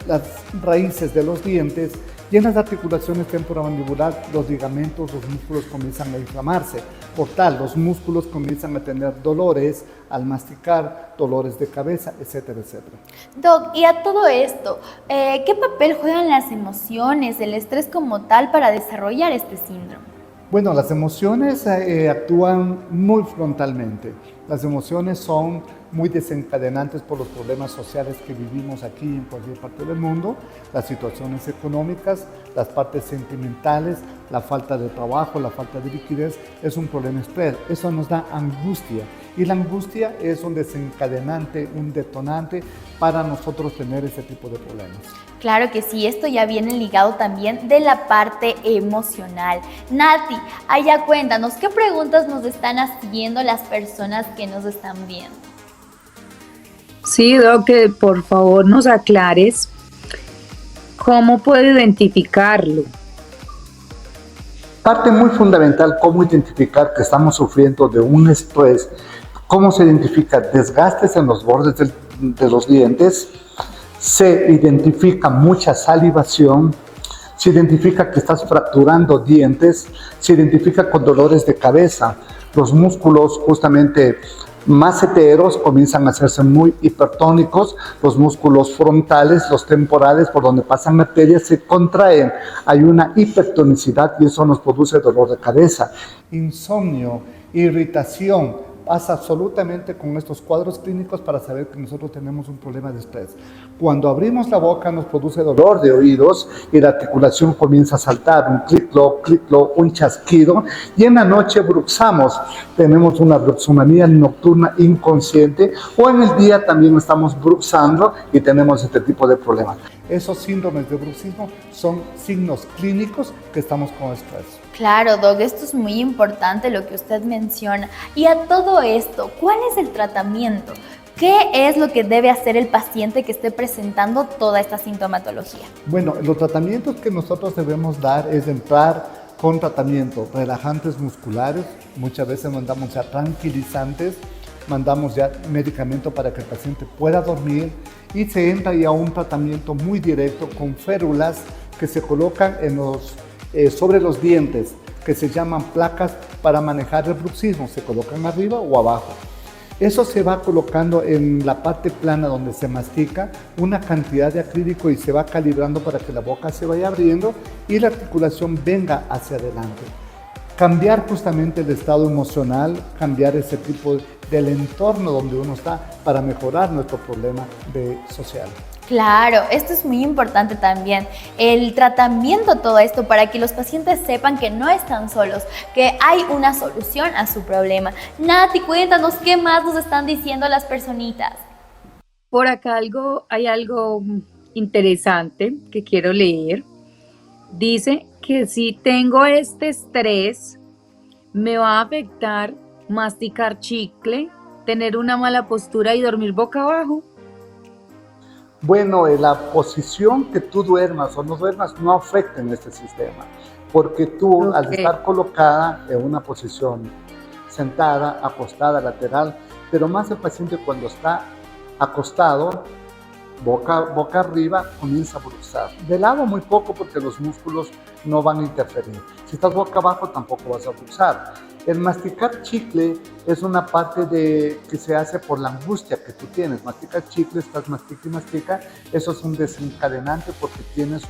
las raíces de los dientes, y en las articulaciones temporomandibular los ligamentos, los músculos comienzan a inflamarse. Por tal, los músculos comienzan a tener dolores al masticar, dolores de cabeza, etcétera, etcétera. Doc, y a todo esto, ¿qué papel juegan las emociones, el estrés como tal para desarrollar este síndrome? Bueno, las emociones actúan muy frontalmente. Las emociones son muy desencadenantes por los problemas sociales que vivimos aquí en cualquier parte del mundo, las situaciones económicas, las partes sentimentales, la falta de trabajo, la falta de liquidez, es un problema estrés. Eso nos da angustia, y la angustia es un desencadenante, un detonante para nosotros tener ese tipo de problemas. Claro que sí, esto ya viene ligado también de la parte emocional. Nati, allá cuéntanos, ¿qué preguntas nos están haciendo las personas que nos están viendo? Sí, Doc, que por favor nos aclares cómo puedo identificarlo. Parte muy fundamental, cómo identificar que estamos sufriendo de un estrés. ¿Cómo se identifica? Desgastes en los bordes de los dientes, se identifica mucha salivación, se identifica que estás fracturando dientes, se identifica con dolores de cabeza, los músculos justamente maceteros, comienzan a hacerse muy hipertónicos, los músculos frontales, los temporales, por donde pasan arterias, se contraen, hay una hipertonicidad y eso nos produce dolor de cabeza. Insomnio, irritación, pasa absolutamente con estos cuadros clínicos para saber que nosotros tenemos un problema de estrés. Cuando abrimos la boca nos produce dolor de oídos y la articulación comienza a saltar, un clic-cloc, un chasquido, y en la noche bruxamos. Tenemos una bruxomanía nocturna inconsciente, o en el día también estamos bruxando y tenemos este tipo de problemas. Esos síndromes de bruxismo son signos clínicos que estamos con estrés. Claro, Doc, esto es muy importante lo que usted menciona. Y a todo esto, ¿cuál es el tratamiento? ¿Qué es lo que debe hacer el paciente que esté presentando toda esta sintomatología? Bueno, los tratamientos que nosotros debemos dar es entrar con tratamientos relajantes musculares, muchas veces mandamos ya tranquilizantes, mandamos ya medicamento para que el paciente pueda dormir y se entra ya a un tratamiento muy directo con férulas que se colocan sobre los dientes, que se llaman placas para manejar el bruxismo, se colocan arriba o abajo. Eso se va colocando en la parte plana donde se mastica una cantidad de acrílico y se va calibrando para que la boca se vaya abriendo y la articulación venga hacia adelante. Cambiar justamente el estado emocional, cambiar ese tipo del entorno donde uno está para mejorar nuestro problema social. Claro, esto es muy importante también, el tratamiento a todo esto para que los pacientes sepan que no están solos, que hay una solución a su problema. Nati, cuéntanos, ¿qué más nos están diciendo las personitas? Por acá hay algo interesante que quiero leer. Dice que si tengo este estrés, me va a afectar masticar chicle, tener una mala postura y dormir boca abajo. Bueno, la posición que tú duermas o no duermas no afecta en este sistema, porque tú al estar colocada en una posición sentada, acostada, lateral, pero más el paciente cuando está acostado, boca arriba, comienza a bruxar. De lado muy poco porque los músculos no van a interferir. Si estás boca abajo tampoco vas a bruxar. El masticar chicle es una parte que se hace por la angustia que tú tienes. Masticar chicle, estás mastica y mastica, eso es un desencadenante porque tienes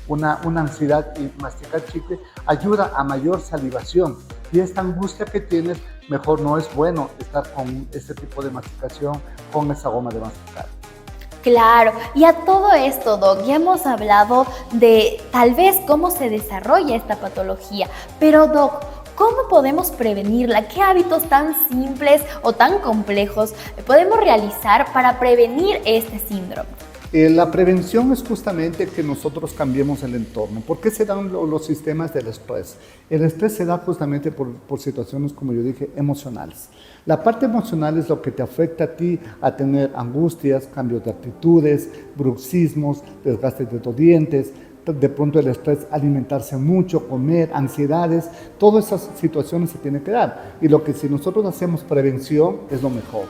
una ansiedad, y masticar chicle ayuda a mayor salivación. Y esta angustia que tienes, mejor no es bueno estar con este tipo de masticación, con esa goma de masticar. Claro, y a todo esto, Doc, ya hemos hablado de tal vez cómo se desarrolla esta patología, pero Doc, ¿cómo podemos prevenirla? ¿Qué hábitos tan simples o tan complejos podemos realizar para prevenir este síndrome? La prevención es justamente que nosotros cambiemos el entorno. ¿Por qué se dan los sistemas del estrés? El estrés se da justamente por situaciones, como yo dije, emocionales. La parte emocional es lo que te afecta a ti a tener angustias, cambios de actitudes, bruxismos, desgastes de los dientes, de pronto el estrés, alimentarse mucho, comer, ansiedades, todas esas situaciones se tienen que dar. Y lo que si nosotros hacemos prevención es lo mejor.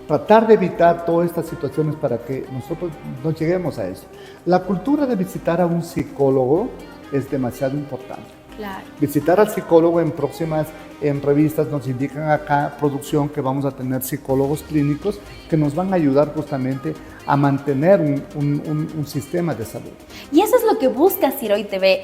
Tratar de evitar todas estas situaciones para que nosotros no lleguemos a eso. La cultura de visitar a un psicólogo es demasiado importante. Claro. Visitar al psicólogo en revistas nos indican acá, producción, que vamos a tener psicólogos clínicos que nos van a ayudar justamente a mantener un sistema de salud. Y eso es lo que busca Siroy TV,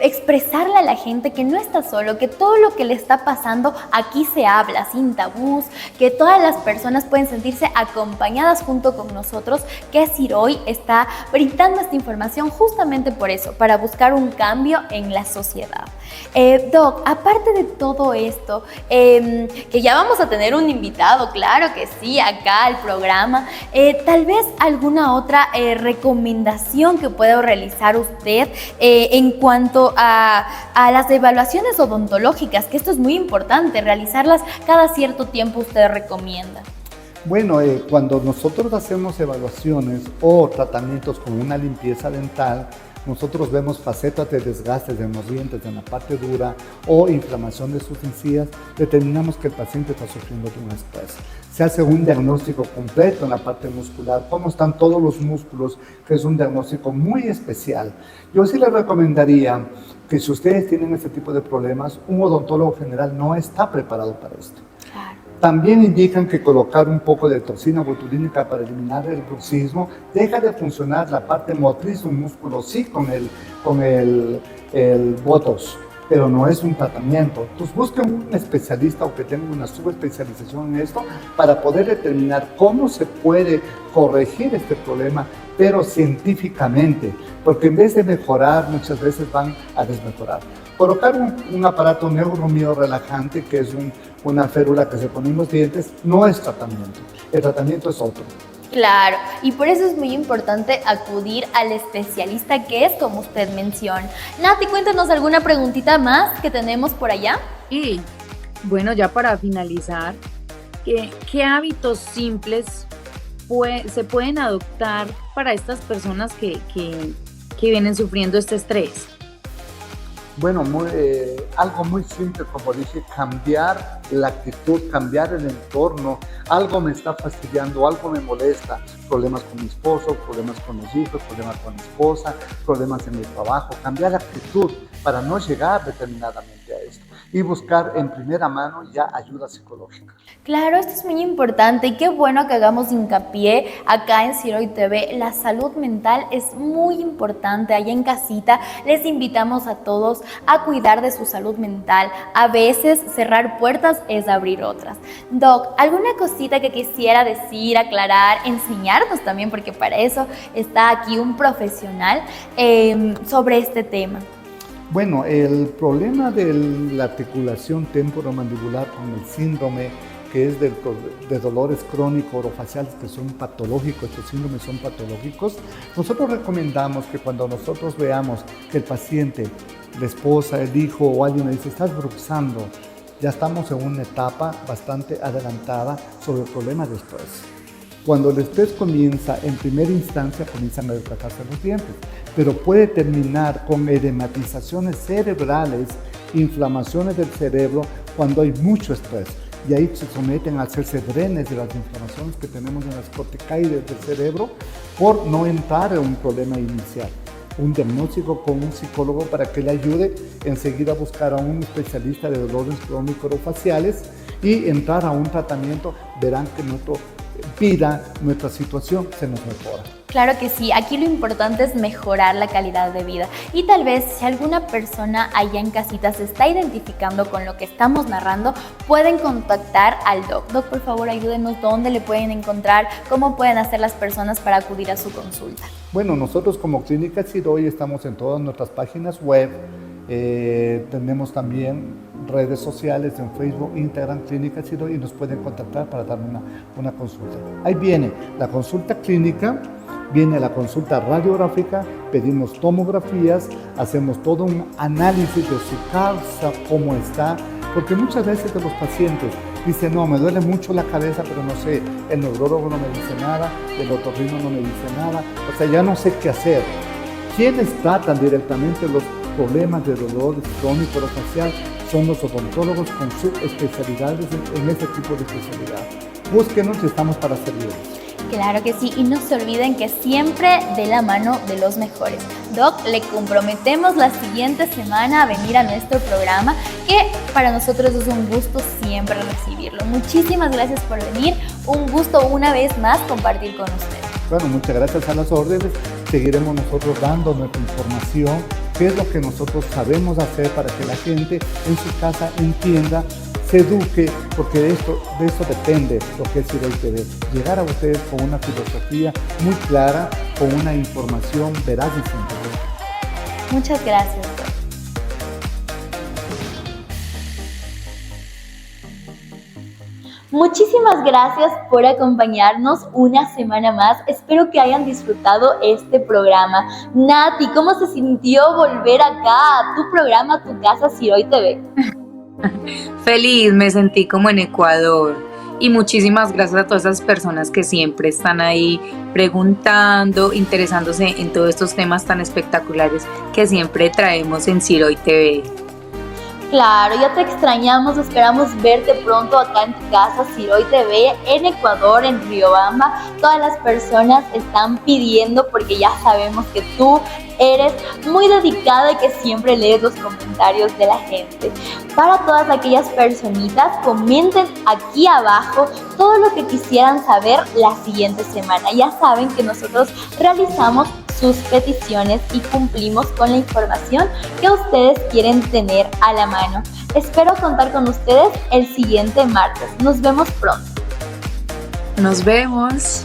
expresarle a la gente que no está solo, que todo lo que le está pasando aquí se habla sin tabús, que todas las personas pueden sentirse acompañadas junto con nosotros, que Siroy está brindando esta información justamente por eso, para buscar un cambio en la sociedad. Doc, aparte de todo esto, que ya vamos a tener un invitado, claro que sí, acá al programa, tal vez alguna otra recomendación que pueda realizar usted en cuanto a las evaluaciones odontológicas, que esto es muy importante, realizarlas cada cierto tiempo usted recomienda. Bueno, cuando nosotros hacemos evaluaciones o tratamientos con una limpieza dental, nosotros vemos facetas de desgastes en los dientes, en la parte dura o inflamación de sus encías, determinamos que el paciente está sufriendo de un estrés. Se hace un diagnóstico completo en la parte muscular, cómo están todos los músculos, que es un diagnóstico muy especial. Yo sí les recomendaría que si ustedes tienen este tipo de problemas, un odontólogo general no está preparado para esto. Claro. También indican que colocar un poco de toxina botulínica para eliminar el bruxismo deja de funcionar la parte motriz de un músculo, sí, con el botox, pero no es un tratamiento. Entonces busquen un especialista o que tenga una subespecialización en esto para poder determinar cómo se puede corregir este problema, pero científicamente, porque en vez de mejorar, muchas veces van a desmejorar. Colocar un aparato neuromio relajante, que es una férula que se pone en los dientes, no es tratamiento. El tratamiento es otro. Claro, y por eso es muy importante acudir al especialista que es como usted menciona. Nati, cuéntanos alguna preguntita más que tenemos por allá. Y bueno, ya para finalizar, ¿qué hábitos simples se pueden adoptar para estas personas que vienen sufriendo este estrés? Bueno, algo muy simple, como dije, cambiar la actitud, cambiar el entorno. Algo me está fastidiando, algo me molesta. Problemas con mi esposo, problemas con los hijos, problemas con mi esposa, problemas en el trabajo. Cambiar la actitud para no llegar determinadamente a esto. Y buscar en primera mano ya ayuda psicológica. Claro, esto es muy importante y qué bueno que hagamos hincapié acá en Ciro TV. La salud mental es muy importante. Allá en casita les invitamos a todos a cuidar de su salud mental. A veces cerrar puertas es abrir otras. Doc, ¿alguna cosita que quisiera decir, aclarar, enseñarnos también, porque para eso está aquí un profesional sobre este tema? Bueno, el problema de la articulación temporomandibular con el síndrome, que es de dolores crónicos orofaciales que son patológicos, estos síndromes son patológicos, nosotros recomendamos que cuando nosotros veamos que el paciente, la esposa, el hijo o alguien le dice, estás bruxando, ya estamos en una etapa bastante adelantada sobre el problema de estrés. Cuando el estrés comienza, en primera instancia comienzan a desgastarse los dientes, pero puede terminar con edematizaciones cerebrales, inflamaciones del cerebro cuando hay mucho estrés. Y ahí se someten a hacerse drenes de las inflamaciones que tenemos en las corticoides del cerebro por no entrar en un problema inicial. Un diagnóstico con un psicólogo para que le ayude enseguida a buscar a un especialista de dolores crónicos orofaciales y entrar a un tratamiento. Verán que nuestra situación se nos mejora. Claro que sí, aquí lo importante es mejorar la calidad de vida y tal vez si alguna persona allá en casita se está identificando con lo que estamos narrando, pueden contactar al Doc. Doc, por favor, ayúdenos dónde le pueden encontrar, cómo pueden hacer las personas para acudir a su consulta. Bueno, nosotros como Clínica Siroy estamos en todas nuestras páginas web, tenemos también redes sociales en Facebook, Instagram, Clínica Siroy, y nos pueden contactar para dar una consulta. Ahí viene la consulta clínica, viene la consulta radiográfica, pedimos tomografías, hacemos todo un análisis de su causa, cómo está, porque muchas veces de los pacientes dicen, no, me duele mucho la cabeza, pero no sé, el neurólogo no me dice nada, el otorrino no me dice nada, o sea, ya no sé qué hacer. Quienes tratan directamente los problemas de dolores crónicos orofacial son los odontólogos con subespecialidades en ese tipo de especialidad. Búsquenos y estamos para servirles. Claro que sí, y no se olviden que siempre de la mano de los mejores. Doc, le comprometemos la siguiente semana a venir a nuestro programa, que para nosotros es un gusto siempre recibirlo. Muchísimas gracias por venir, un gusto una vez más compartir con usted. Bueno, muchas gracias a las órdenes, seguiremos nosotros dando nuestra información, qué es lo que nosotros sabemos hacer para que la gente en su casa entienda, se eduque, porque de esto depende lo que es Siroy TV. Llegar a ustedes con una filosofía muy clara, con una información veraz y científica. Muchas gracias. Muchísimas gracias por acompañarnos una semana más. Espero que hayan disfrutado este programa. Nati, ¿cómo se sintió volver acá a tu programa, a tu casa Siroy TV? Feliz, me sentí como en Ecuador. Y muchísimas gracias a todas esas personas que siempre están ahí preguntando, interesándose en todos estos temas tan espectaculares que siempre traemos en Siroy TV. Claro, ya te extrañamos, esperamos verte pronto acá en tu casa, Siroy TV, en Ecuador, en Riobamba. Todas las personas están pidiendo porque ya sabemos que tú eres muy dedicada y que siempre lees los comentarios de la gente. Para todas aquellas personitas, comenten aquí abajo todo lo que quisieran saber la siguiente semana. Ya saben que nosotros realizamos sus peticiones y cumplimos con la información que ustedes quieren tener a la mano. Espero contar con ustedes el siguiente martes. Nos vemos pronto. Nos vemos.